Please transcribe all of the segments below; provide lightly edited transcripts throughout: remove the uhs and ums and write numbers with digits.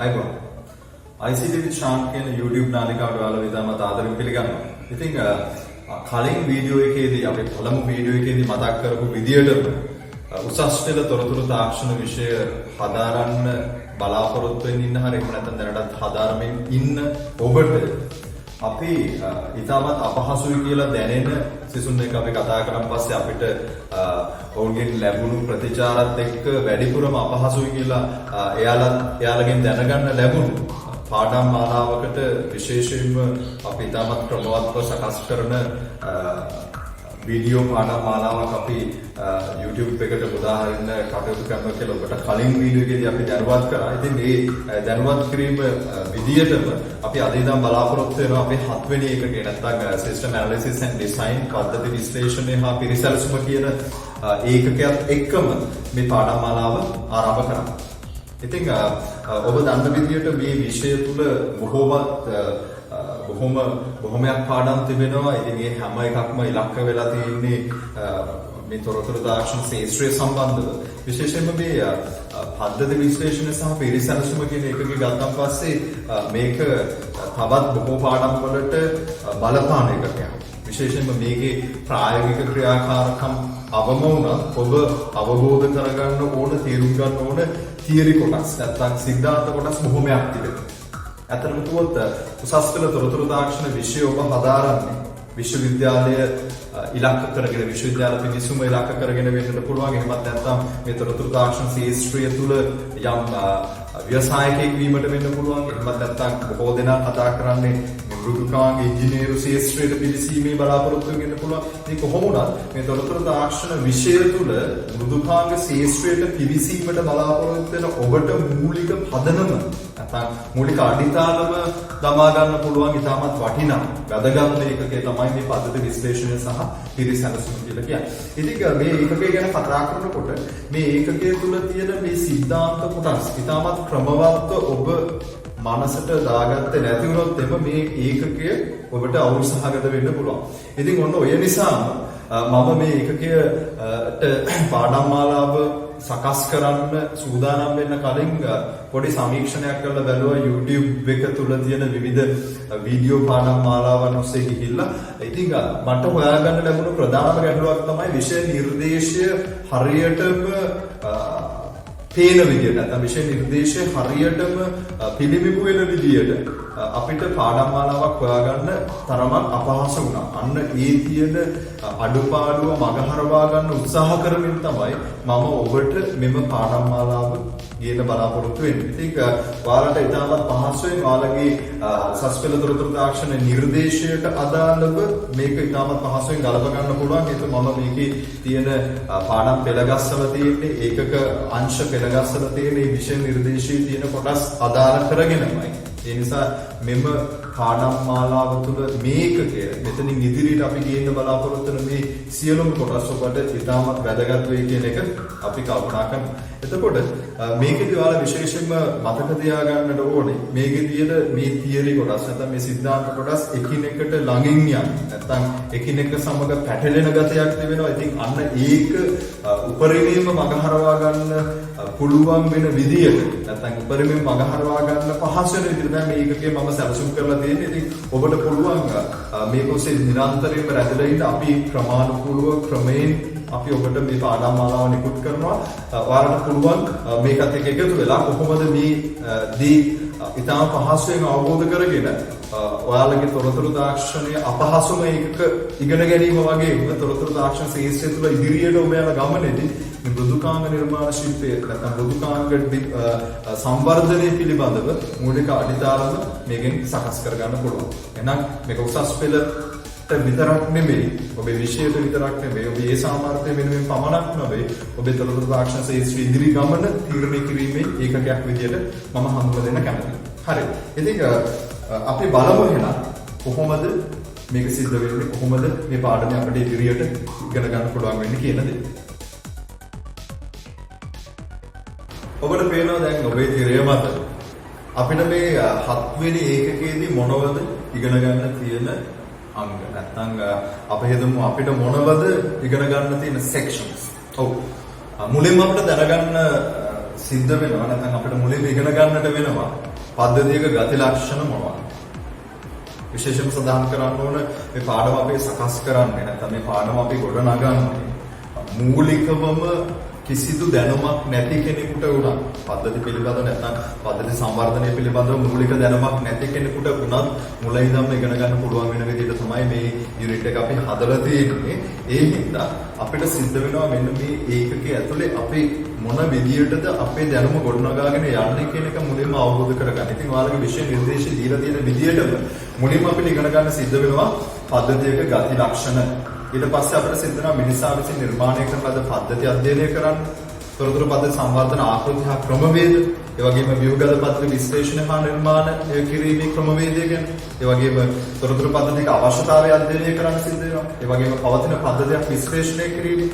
අයිබෝ ICT with Shan කියන YouTube නාලිකාවට ඔයාලා විදාමත් ආදරෙන් පිළිගන්නවා. ඉතින් කලින් වීඩියෝ එකේදී අපි පළමු වීඩියෝ එකේදී මතක් කරපු විදියටම උසස් පෙළ තොරතුරු තාක්ෂණ විෂය හදාරන්න බලාපොරොත්තු වෙන්න ඉන්න හරිය නැත්නම් දැනටත් හදාරමින් ඉන්න ඔබට අපි ඊටමත් අපහසුයි කියලා දැනෙන සිසුන් එක්ක අපි කතා කරන් පස්සේ අපිට ඔවුන්ගෙන් ලැබුණු ප්‍රතිචාරات එක්ක වැඩිපුරම අපහසුයි කියලා එයාලගෙන් දැනගන්න ලැබුණු පාඩම් මාලාවකට විශේෂයෙන්ම අපි ඊටමත් ක්‍රමවත්ව සකස් කරන වීඩියෝ පාඩම් මාලාවක් අපි YouTube එකට උදාහරණ කටයුතු කරනවා කියලා ඔබට කලින් වීඩියෝ එකේදී අපි දැනුවත් කරා. ඉතින් මේ දැනුවත් කිරීම විදියටම අපි අද ඉඳන් බලාපොරොත්තු වෙනවා අපේ 7 වෙනි එකේ නැත්නම් System Analysis and Design පද්ධති විශ්ලේෂණය හා පිරිසැලසුම කියන ඒකකයත් එක්කම මේ පාඩම් මාලාව ආරම්භ කරා. ඉතින් ඔබ දන්න විදියට මේ විෂය තුල බොහොමයක් පාඩම් තිබෙනවා. ඉතින් මේ හැම එකක්ම ඉලක්ක වෙලා තියෙන්නේ මේ තොරතුරු තාක්ෂණ ශාස්ත්‍රය සම්බන්ධව. විශේෂයෙන්ම මේ පද්ධති විශ්ලේෂණය සහ පිරිසැලසුම කියන එකක ගත්තන් පස්සේ මේක තවත් බොහෝ පාඩම් වලට බලපාන එකක්. විශේෂයෙන්ම මේකේ ප්‍රායෝගික ක්‍රියාකාරකම් අවම වුණත් ඔබ අවබෝධ කරගන්න ඕන, තේරුම් ගන්න ඕන තියරි කොටස් නැත්නම් සිද්ධාන්ත කොටස් බොහොමයක් තිබෙනවා. අතරම තුොත් උසස් පෙළ තොරතුරු තාක්ෂණ විෂය ඔබ හදාරන්නේ විශ්වවිද්‍යාලය ඉලක්ක කරගෙන විශ්වවිද්‍යාල පිවිසුම ඉලක්ක කරගෙන වෙන්නට පුළුවන්. එහෙමත් නැත්නම් මේ තොරතුරු තාක්ෂණ ශාස්ත්‍රය තුල යම් ව්‍යවසායකයෙක් වීමට වෙන්න පුළුවන්. එහෙමත් නැත්නම් බොහෝ දෙනා කතා කරන්නේ මෘදුකාංග ඉංජිනේරු ශාස්ත්‍රයට පිවිසීමේ බලාපොරොත්තු වෙන්න පුළුවන්. ඉතින් කොහොම වුණත් මේ තොරතුරු තාක්ෂණ විෂය තුල මෘදුකාංග ශාස්ත්‍රයට පිවිසීමට බලාපොරොත්තු වෙන ඔබට මූලික පදනම නැත්නම් මූලික අඩිතාලම දමා ගන්න පුළුවන් ඉතාමත් වටිනා වැදගත් ඒකකේ තමයි මේ පද්ධති විශ්ලේෂණය සහ පිරිසැලසුම කියලා කියන්නේ. ඉතින් මේ ඒකකය ගැන කතා කරනකොට මේ ඒකකය තුල තියෙන මේ සිද්ධාන්ත කොටස් ඉතාමත් ක්‍රමවත්ව ඔබ මනසට දාගත්තේ නැති වුණොත් එම මේ ඒකකය ඔබට අවුල් සහගත වෙන්න පුළුවන්. ඉතින් ඔන්න ඔය නිසා මම මේ ඒකකයට පාඩම් මාලාව සකස් කරන්න සූදානම් වෙන්න කලින් පොඩි සමීක්ෂණයක් කරලා බැලුවා YouTube එක තුල තියෙන විවිධ වීඩියෝ පාඩම් මාලාවන් ඔස්සේ ගිහිල්ලා. ඉතින් මට හොයාගන්න ලැබුණු ප්‍රධානම ගැටලුවක් තමයි විෂය නිර්දේශය හරියටම පේන විදියට නැත්නම් විෂය නිර්දේශය හරියටම පිළිබිඹු වෙන විදියට අපිට පාඩම් මාලාවක් හොයාගන්න තරමක් අපහසු වුණා. අන්න ඒ තියෙන අඩුපාඩුව මගහරවා ගන්න උත්සාහ කරමින් තමයි මම ඔබට මෙම පාඩම් මාලාව ගේන්න බලාපොරොත්තු වෙන්නේ. ඉතින් ඔයාලට ඉතාමත් පහසුවෙන් ඔයාලගේ උසස් පෙළ තොරතුරු තාක්ෂණ නිර්දේශයට අදාළව මේක ඉතාමත් පහසුවෙන් ගලප ගන්න පුළුවන්. ඒක මම මේකේ තියෙන පාඩම් පෙළගස්සලා තියෙන්නේ ඒකක අංශ පෙළගස්සලා තියෙන මේ විෂය නිර්දේශයේ තියෙන කොටස් අදාළ කරගෙනමයි. ඒ නිසා මෙම පාඩම් මාලාව තුළ මේකකය මෙතනින් ඉදිරියට අපි ගේන්න බලාපොරොත්තු වෙන මේ සියලුම කොටස් ඔබට ඉතාමත් වැදගත් වෙයි කියන එක අපි කල්පනා කරනවා. එතකොට මේකේදී ඔයාලා විශේෂයෙන්ම මතක තියාගන්නට ඕනේ මේකේ තියෙන මේ තියරි කොටස් නැත්නම් මේ සිද්ධාන්ත කොටස් එකිනෙකට ළඟින් යන නැත්නම් එකිනෙක සමග පැටලෙන ගතියක් තිබෙනවා. ඉතින් අන්න ඒක උපරිමයෙන්ම මගහරවා ගන්න පුළුවන් වෙන විදියට නැත්නම් උපරිමයෙන් මගහරවා ගන්න පහසු වෙන විදිහට දැන් මේකේ මම සැලසුම් කරලා තියෙන්නේ. ඉතින් ඔබට පුළුවන් මේක ඔස්සේ නිරන්තරයෙන්ම රැඳලා ඉන්න අපි ක්‍රමානුකූලව ක්‍රමයෙන් අපි ඔබට මේ පාඩම් මාලාව නිකුත් කරනවා. ඔයාලට පුළුවන් මේකත් එක්ක එකතු වෙලා කොහොමද මේ දී ඉතාම පහසුවෙන් අවබෝධ කරගෙන ඔයාලගේ තොරතුරු තාක්ෂණයේ අපහසුම එකක ඉගෙන ගැනීම වගේ තොරතුරු තාක්ෂණ ශාස්ත්‍රය තුළ ඉදිරියට ඔබ යන ගමනේදී මේ මෘදුකාංග නිර්මාණ ශිල්පය නැත්නම් මෘදුකාංග සංවර්ධනය පිළිබඳව මූලික අඩිතාලම මේකෙන් සකස් කරගන්න පුළුවන්. එහෙනම් මේක උසස් පෙළ විතරක් නෙමෙයි ඔබේ විෂයට විතරක් නෙමෙයි ඔබේ ඒ සාමර්ථ්‍ය වෙනුවෙන් පමණක් නෙවෙයි ඔබේ තොරතුරු තාක්ෂණ ශාස්ත්‍රයේ ඉදිරි ගමන තීරණය කිරීමේ ඒකකයක් විදියට මම හඳුන්වා දෙන්න කැමතියි. හරි. ඉතින් අපි බලමු එහෙනම් කොහොමද මේක සිද්ධ වෙන්නේ, කොහොමද මේ පාඩමේ අපිට ඉදිරියට ඉගෙන ගන්න පුළුවන් වෙන්නේ කියන දේ. ඔබට පේනවා දැන් ඔබේ තිරය මත අපිට මේ 7 වෙනි ඒකකයේදී මොනවද ඉගෙන ගන්න තියෙන අංග නැත්නම් අපි හිතමු අපිට මොනවද ඉගෙන ගන්න තියෙන sections. ඔව්. මුලින්ම අපිට දැනගන්න සිද්ධ වෙනවා නැත්නම් අපිට මුලින්ම ඉගෙන ගන්නට වෙනවා පද්ධතියක ගති ලක්ෂණ මොනවද? විශේෂයෙන්ම සඳහන් කරන්න ඕන මේ පාඩම අපි සකස් කරන්නේ නැත්නම් මේ පාඩම අපි ගොඩනගන්නේ මූලිකවම කිසිදු දැනුමක් නැති කෙනෙකුට උනත් පද්ධති පිළිබඳව නැත්නම් පද්ධති සංවර්ධනය පිළිබඳව මූලික දැනුමක් නැති කෙනෙකුට උනත් මුල ඉඳන්ම ඉගෙන ගන්න පුළුවන් වෙන විදිහට තමයි මේ යුනිට් එක අපි හදලා තියෙන්නේ. ඒ හින්දා අපිට සිද්ධ වෙනවා මෙන්න මේ ඒකකයේ ඇතුලේ අපි මොන විදියටද අපේ දැනුම ගොඩනගාගෙන යන්නේ කියන එක මුලින්ම අවබෝධ කරගන්න. ඉතින් ඔයාලගේ විෂය නිර්දේශය දීලා තියෙන විදියටම මුලින්ම අපිට ඉගෙන ගන්න සිද්ධ වෙනවා පද්ධතියක ගති ලක්ෂණ. ඊට පස්සේ අපිට සිද්ධ වෙනවා මිනිසා විසින් නිර්මාණය කරන ලද පද්ධති අධ්‍යයනය කරන්න. තොරතුරු පද්ධති සංවර්ධන ආකෘති හා ක්‍රමවේද, ඒ වගේම ව්‍යුහගත පද්ධති විශ්ලේෂණ හා නිර්මාණ කිරීමේ ක්‍රමවේදය ගැන, ඒ වගේම තොරතුරු පද්ධතික අවශ්‍යතාවය අධ්‍යයනය කරන්න සිද්ධ වෙනවා. ඒ වගේම පවතින පද්ධතියක් විශ්ලේෂණය කිරීම,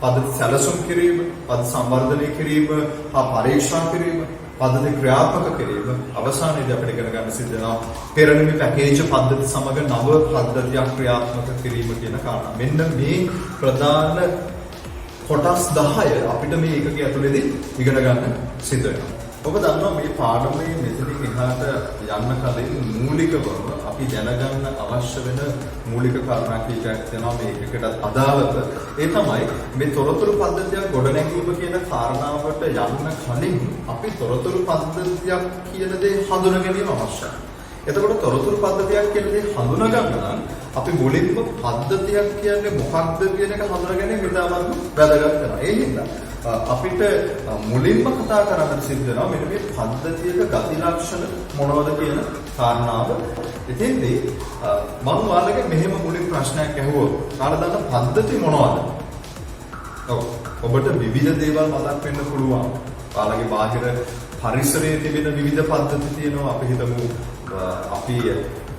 පද්ධති සැලසුම් කිරීම, පද්ධති සංවර්ධනය කිරීම හා පරීක්ෂා කිරීම, පද්ධති ක්‍රියාත්මක කිරීම, අවසානයේදී අපිට ඉගෙන ගන්න සිද්ධ වෙනවා පෙරණිමි පැකේජ් පද්ධති සමග නව පද්ධතියක් ක්‍රියාත්මක කිරීම කියන කාරණා. මෙන්න මේ ප්‍රධාන කොටස් 10 අපිට මේ එකකයේ ඇතුළේදී ඉගෙන ගන්න සිද්ධ වෙනවා. ඔබ දන්නවා මේ පාඩමේ මෙතනින් එහාට යන්න කලින් මූලිකවම අපි දැනගන්න අවශ්‍ය වෙන මූලික කාරණා කීපයක් තියෙනවා මේ එකකට අදාළව. ඒ තමයි මේ තොරතුරු පද්ධතියක් ගොඩනැගීම කියන කාරණාවට යන්න කලින් අපි තොරතුරු පද්ධතියක් කියන දේ හඳුනා ගැනීම අවශ්‍යයි. එතකොට තොරතුරු පද්ධතියක් කියන දේ හඳුනා ගන්න නම් අපි මුලින්ම පද්ධතියක් කියන්නේ මොකක්ද කියන එක හඳුනා ගැනීම ඉතාමත් වැදගත් වෙනවා. ඒ හින්දා අපිට මුලින්ම කතා කරන්න සිද්ධ වෙනවා මෙන්න මේ පද්ධතියක ගති ලක්ෂණ මොනවද කියන කාරණාව. ඉතින්දී මම ඔයාලගේ මෙහෙම මුලින් ප්‍රශ්නයක් අහුවොත් ඔයාලා දන්න පද්ධති මොනවද? ඔව් ඔබට විවිධ දේවල් මතක් වෙන්න පුළුවන්. ඔයාලගේ බාහිර පරිසරයේ තිබෙන විවිධ පද්ධති තියෙනවා. අපි හිතමු අපි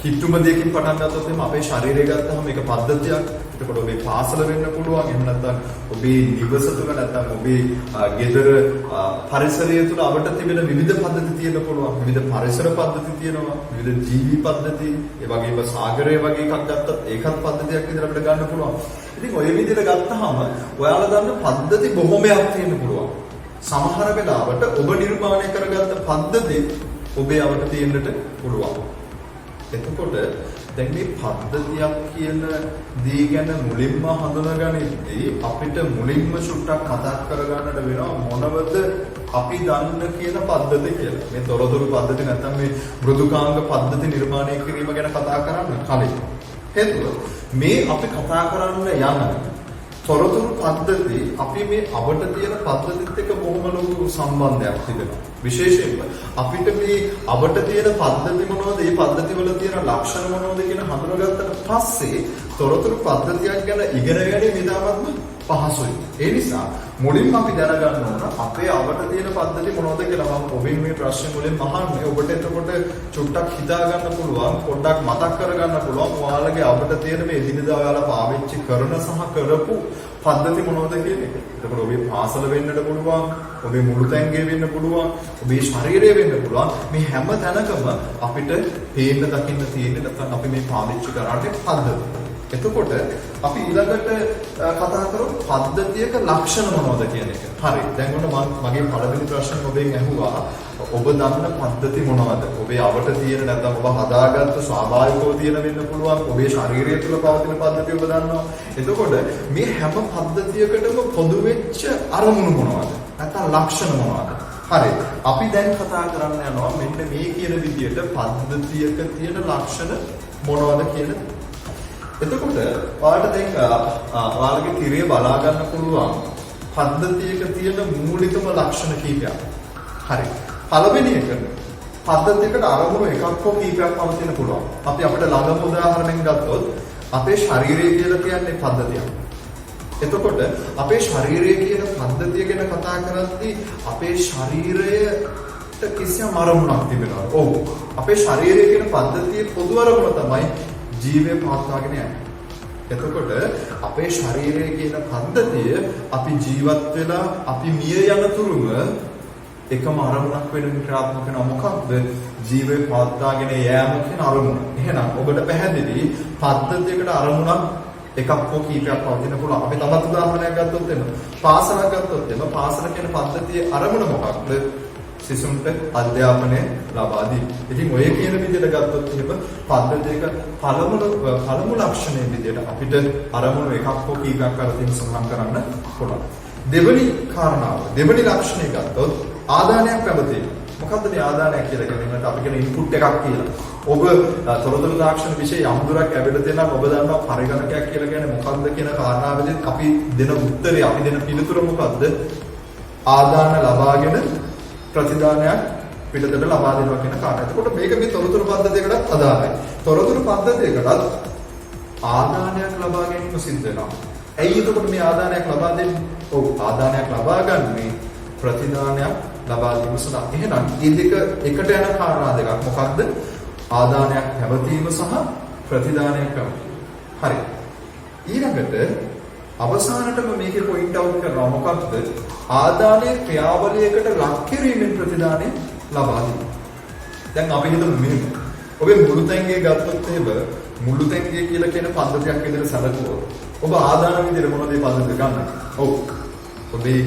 කිට්ටුම දෙකකින් පටන් ගත්තොත් එහම අපේ ශරීරය ගත්තහම මේක පද්ධතියක්. එතකොට ඔබේ පාසල වෙන්න පුළුවන්. එහෙම නැත්නම් ඔබේ නිවස තුළ නැත්නම් ඔබේ ගෙදර පරිසරය තුළ අපට තිබෙන විවිධ පද්ධති තියෙන්න පුළුවන්. විවිධ පරිසර පද්ධති තියෙනවා. විවිධ ජීවි පද්ධති. ඒ වගේම සාගරය වගේ එකක් ගත්තත් ඒකත් පද්ධතියක් විදිහට අපිට ගන්න පුළුවන්. ඉතින් ඔය විදිහට ගත්තාම ඔයාලා දන්න පද්ධති බොහොමයක් තියෙන්න පුළුවන්. සමහර වෙලාවට ඔබ නිර්මාණය කරගත්ත පද්ධති ඔබේ අවට තියෙන්නට පුළුවන්. එතකොට දැන් මේ පද්ධතියක් කියන දේ ගැන මුලින්ම හඳුනාගනිද්දී අපිට මුලින්ම සුට්ටක් මතක් කරගන්නට වෙනවා මොනවද අපි දන්න කියන පද්ධති කියලා. මේ තොරතුරු පද්ධති නැත්නම් මේ මෘදුකාංග පද්ධති නිර්මාණය කිරීම ගැන කතා කරන්න කලින්. හේතුව මේ අපි කතා කරන්න යන තොරතුරු පද්ධති අපි මේ අපට තියෙන පද්ධතිත් එක්ක බොහොම ලොකු සම්බන්ධයක් තිබෙනවා. විශේෂයෙන්ම අපිට මේ අපට තියෙන පද්ධති මොනවද? මේ පද්ධති වල තියෙන ලක්ෂණ මොනවද කියන හඳුනාගත්තට පස්සේ තොරතුරු පද්ධතියක් ගැන ඉගෙන ගැනීම ඉතාමත්ම පහසුයි. ඒ නිසා මුලින්ම අපි දැනගන්න ඕන අපේ අපට තියෙන පද්ධති මොනවද කියලා. මම ඔබෙන් මේ ප්‍රශ්නේ මුලින්ම අහන්නේ. ඔබට එතකොට චුට්ටක් හිතා ගන්න පුළුවන්, පොඩ්ඩක් මතක් කරගන්න පුළුවන් ඔයාලගේ අපට තියෙන මේ එදිනෙදා ඔයාලා පාවිච්චි කරන සහ කරපු පද්ධති මොනවද කියන එක. එතකොට ඔබේ පාසල වෙන්නට පුළුවන්, ඔබේ මුළු තැන්ගේ වෙන්න පුළුවන්, ඔබේ ශරීරය වෙන්න පුළුවන්. මේ හැම තැනකම අපිට පේන්න දකින්න තියෙන නැත්නම් අපි මේ පාවිච්චි කරන්නේ පද්ධති. එතකොට අපි ඊළඟට කතා කරමු පද්ධතියක ලක්ෂණ මොනවද කියන එක. හරි. දැන් ඔන්න මගේ පළවෙනි ප්‍රශ්නේ ඔබෙන් ඇහුවා ඔබ දන්න පද්ධති මොනවද? ඔබේ අවට තියෙන නැත්නම් ඔබ හදාගත්ත ස්වාභාවිකව තියෙන වෙන්න පුළුවන්. ඔබේ ශරීරය තුළ පවතින පද්ධතිය ඔබ දන්නවා. එතකොට මේ හැම පද්ධතියකටම පොදු වෙච්ච අරමුණු මොනවද? නැත්නම් ලක්ෂණ මොනවද? හරි. අපි දැන් කතා කරන්න යනවා මෙන්න මේ කියන විදිහට පද්ධතියක තියෙන ලක්ෂණ මොනවද කියන. එතකොට ඔයාලට දැන් ඔයාලගේ තිරය බලා ගන්න පුළුවන් පද්ධතියක තියෙන මූලිකම ලක්ෂණ කීපයක්. හරි. පළවෙනි එක පද්ධතියකට අරමුණු එකක් හෝ කීපයක් පවතින පුළුවන්. අපි අපිට ළඟම උදාහරණයක් ගත්තොත් අපේ ශරීරය කියලා කියන්නේ පද්ධතියක්. එතකොට අපේ ශරීරය කියන පද්ධතිය ගැන කතා කරද්දී අපේ ශරීරයට කිසියම් අරමුණක් තිබෙනවා. ඔව්. අපේ ශරීරය කියන පද්ධතියේ පොදු අරමුණ තමයි ජීවය පවත්වාගෙන යන්නේ. එතකොට අපේ ශරීරය කියන පද්ධතිය අපි ජීවත් වෙලා අපි මිය යන තුරුම එකම අරමුණක් වෙන ක්‍රියාත්මක වෙනවා. මොකක්ද? ජීවය පවත්වාගෙන යෑම කියන අරමුණ. එහෙනම් ඔබට පැහැදිලි පද්ධතියකට අරමුණක් එකක් හෝ කීපයක් පවතින පුළුවන්. අපි තවත් උදාහරණයක් ගත්තොත් එන්න. පාසලක් ගත්තොත් එන්න පාසල කියන පද්ධතියේ අරමුණ මොකක්ද? සිසුන්ට අධ්‍යාපනය ලබා දී. ඉතින් ඔය කියන විදිහට ගත්තොත් එහෙම පද්ධතියක පළමු ලක්ෂණය විදිහට අපිට අරමුණු එකක් හෝ කීපයක් අරගෙන සඳහන් කරන්න පුළුවන්. දෙවනි කාරණාව, දෙවනි ලක්ෂණය ගත්තොත් ආදානයක් පැවතීම. මොකක්ද මේ ආදානයක් කියලා කියන්නේ? අපි කියන ඉන්පුට් එකක් කියලා. ඔබ තොරතුරු තාක්ෂණ විෂය යම් දුරක් ඇවිල්ලා තියෙනවා. ඔබ දන්නවා පරිගණකයක් කියලා කියන්නේ මොකක්ද කියන කාරණාවෙදී අපි දෙන උත්තරේ, අපි දෙන පිළිතුර මොකක්ද? ආදාන ලබාගෙන ප්‍රතිදානයක් පිටතට ලබා දෙනවා කියන කාරණා. එතකොට මේක මේ තොරතුරු පද්ධතියකටත් අදාළයි. තොරතුරු පද්ධතියකටත් ආදානයක් ලබා ගැනීම සිද්ධ වෙනවා. ඇයි එතකොට මේ ආදානයක් ලබා දෙන්නේ? ඔව් ආදානයක් ලබා ගන්නේ ප්‍රතිදානයක් ලබා ගැනීම සඳහා. එහෙනම් මේ දෙක එකට යන කාරණා දෙකක්. මොකක්ද? ආදානයක් පැවතීම සහ ප්‍රතිදානයක් පැවතීම. හරි. ඊළඟට අවසානටම මේකේ පොයින්ට් අවුට් කරනවා මොකක්ද? ආදානයේ ක්‍රියාවලියකට ලක් කිරීමෙන් ප්‍රතිදානය ලබා දීම. දැන් අපි හිතමු මෙහෙම. ඔබේ මුළුතැන්ගේ ගත්තොත් එහෙම මුළුතැන්ගේ කියලා කියන පද්ධතියක් විදිහට සැලකුවොත් ඔබ ආදාන විදිහට මොනවද මේ පද්ධතිය ගන්න? ඔව්. ඔබේ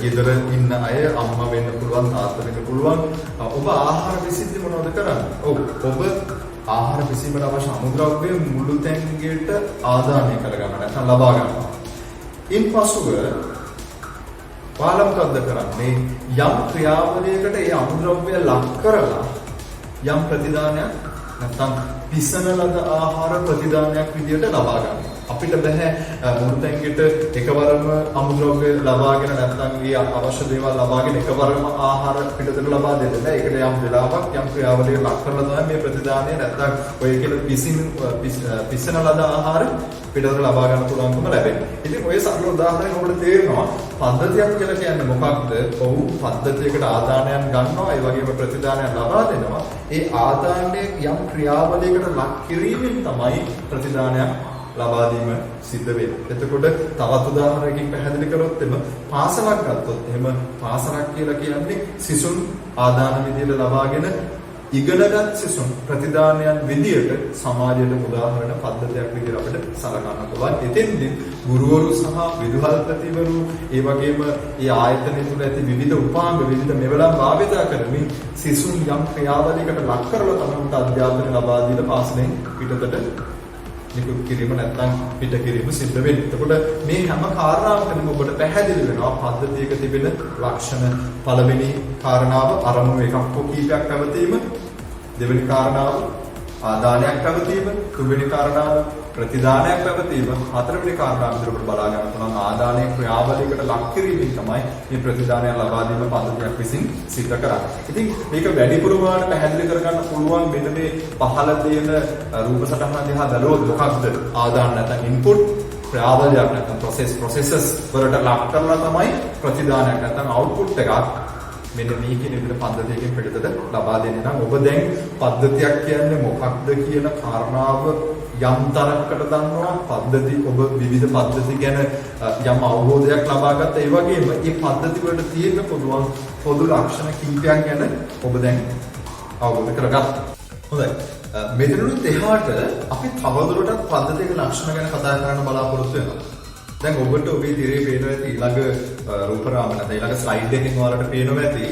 ගෙදර ඉන්න අය අම්මා වෙන්න පුළුවන්, තාත්තා වෙන්න පුළුවන්. ඔබ ආහාර විසිද්දි මොනවද කරන්නේ? ඔව්. ඔබ ආහාර විසීමට අවශ්‍ය අමුද්‍රව්‍ය මුළුතැන්ගේට ආදානය කරගන්න නැත්නම් ලබා ගන්නවා. ඉන්පසුව පාලම්කද්ද කරන්නේ යම් ක්‍රියාවලියකට ඒ අමුද්‍රව්‍ය ලක් කරලා යම් ප්‍රතිදානයක් නැත්නම් පිසන ලද ආහාර ප්‍රතිදානයක් විදියට ලබා ගන්නවා. අපිට බෑ මුළුතැන්ගෙට එකවරම අමුද්‍රව්‍ය ලබාගෙන නැත්නම් ඒ අවශ්‍ය දේවල් ලබාගෙන එකවරම ආහාර පිටතට ලබා දෙන්න බෑ. ඒකට යම් වෙලාවක් යම් ක්‍රියාවලියක ලක් කරලා තමයි මේ ප්‍රතිදානය නැත්නම් ඔය කියන පිසන ලද ආහාර පිටතට ලබා ගන්න පුළුවන්කම ලැබෙන්නේ. ඉතින් ඔය සරල උදාහරණයක් ඔබට තේරෙනවා පද්ධතියක් කියලා කියන්නේ මොකක්ද? ඔව් පද්ධතියකට ආදානයක් ගන්නවා, ඒ වගේම ප්‍රතිදානයක් ලබා දෙනවා. ඒ ආදානයේ යම් ක්‍රියාවලියකට ලක් කිරීමෙන් තමයි ප්‍රතිදානයක් ලබා දීම සිද්ධ වෙන්නේ. එතකොට තවත් උදාහරණයකින් පැහැදිලි කරොත් එම පාසලක් ගත්තොත් එහෙම පාසලක් කියලා කියන්නේ සිසුන් ආදාන විදියට ලබාගෙන ඉගෙනගත් සිසුන් ප්‍රතිදානයන් විදියට සමාජයට උදාහරණ පද්ධතියක් විදියට අපිට සලකන්න පුළුවන්. එතෙන්දී ගුරුවරු සහ විදුහල්පතිවරු ඒ වගේම ඒ ආයතනය තුළ ඇති විවිධ උපාංග විවිධ මෙවලම් භාවිතා කරමින් සිසුන් යම් ක්‍රියාවලියකට ලක් කරලා තමයි අධ්‍යාපනය ලබා දීලා පාසලෙන් පිටතට නිකුත් කිරීම නැත්නම් පිට කිරීම සිද්ධ වෙන්නේ. එතකොට මේ හැම කාරණාවකම ඔබට පැහැදිලි වෙනවා පද්ධතියක තිබෙන ලක්ෂණ. පළවෙනි කාරණාව අරමුණු එකක් හෝ කීපයක් පැවතීම, දෙවෙනි කාරණාව ආදානයක් පැවතීම, තුන්වෙනි කාරණාව ප්‍රතිදානයක් පැවතීම, හතරවෙනි කාරණාව විදිහට බලා ගන්න පුළුවන් ආදානයේ ක්‍රියාවලියකට ලක් කිරීමෙන් තමයි මේ ප්‍රතිදානය ලබා දීම පද්ධතියක් විසින් සිද්ධ කරන්නේ. ඉතින් මේක වැඩිපුරම පැහැදිලි කරගන්න පුළුවන් මෙන්න මේ පහළ තියෙන රූප සටහන දිහා බැලුවොත් මොකක්ද ආදාන නැත්නම් ඉන්පුට්, ක්‍රියාවලියක් නැත්නම් ප්‍රොසෙසස් වලට ලක් කරලා තමයි ප්‍රතිදානයක් නැත්නම් අවුට්පුට් එකක් මෙන්න මේ කියන විදිහට පද්ධතියකින් පිටතට ලබා දෙන්නේ. නම් ඔබ දැන් පද්ධතියක් කියන්නේ මොකක්ද කියන කාරණාව යම් තරමකට දන්නවා. පද්ධති ඔබ විවිධ පද්ධති ගැන යම් අවබෝධයක් ලබා ගත්තා. ඒ වගේම මේ පද්ධති වලට තියෙන පොදු ලක්ෂණ කිහිපයක් ගැන ඔබ දැන් අවබෝධ කරගත්තා. හොඳයි. මෙතනට එහාට අපි තවදුරටත් පද්ධතියක ලක්ෂණ ගැන කතා කරන්න බලාපොරොත්තු වෙනවා. දැන් ඔබට ඔබේ තිරේ පේනවා ඇති ඊළඟ රූපරාම නැත්නම් ඊළඟ ස්ලයිඩ් එකකින් ඔයාලට පේනවා ඇති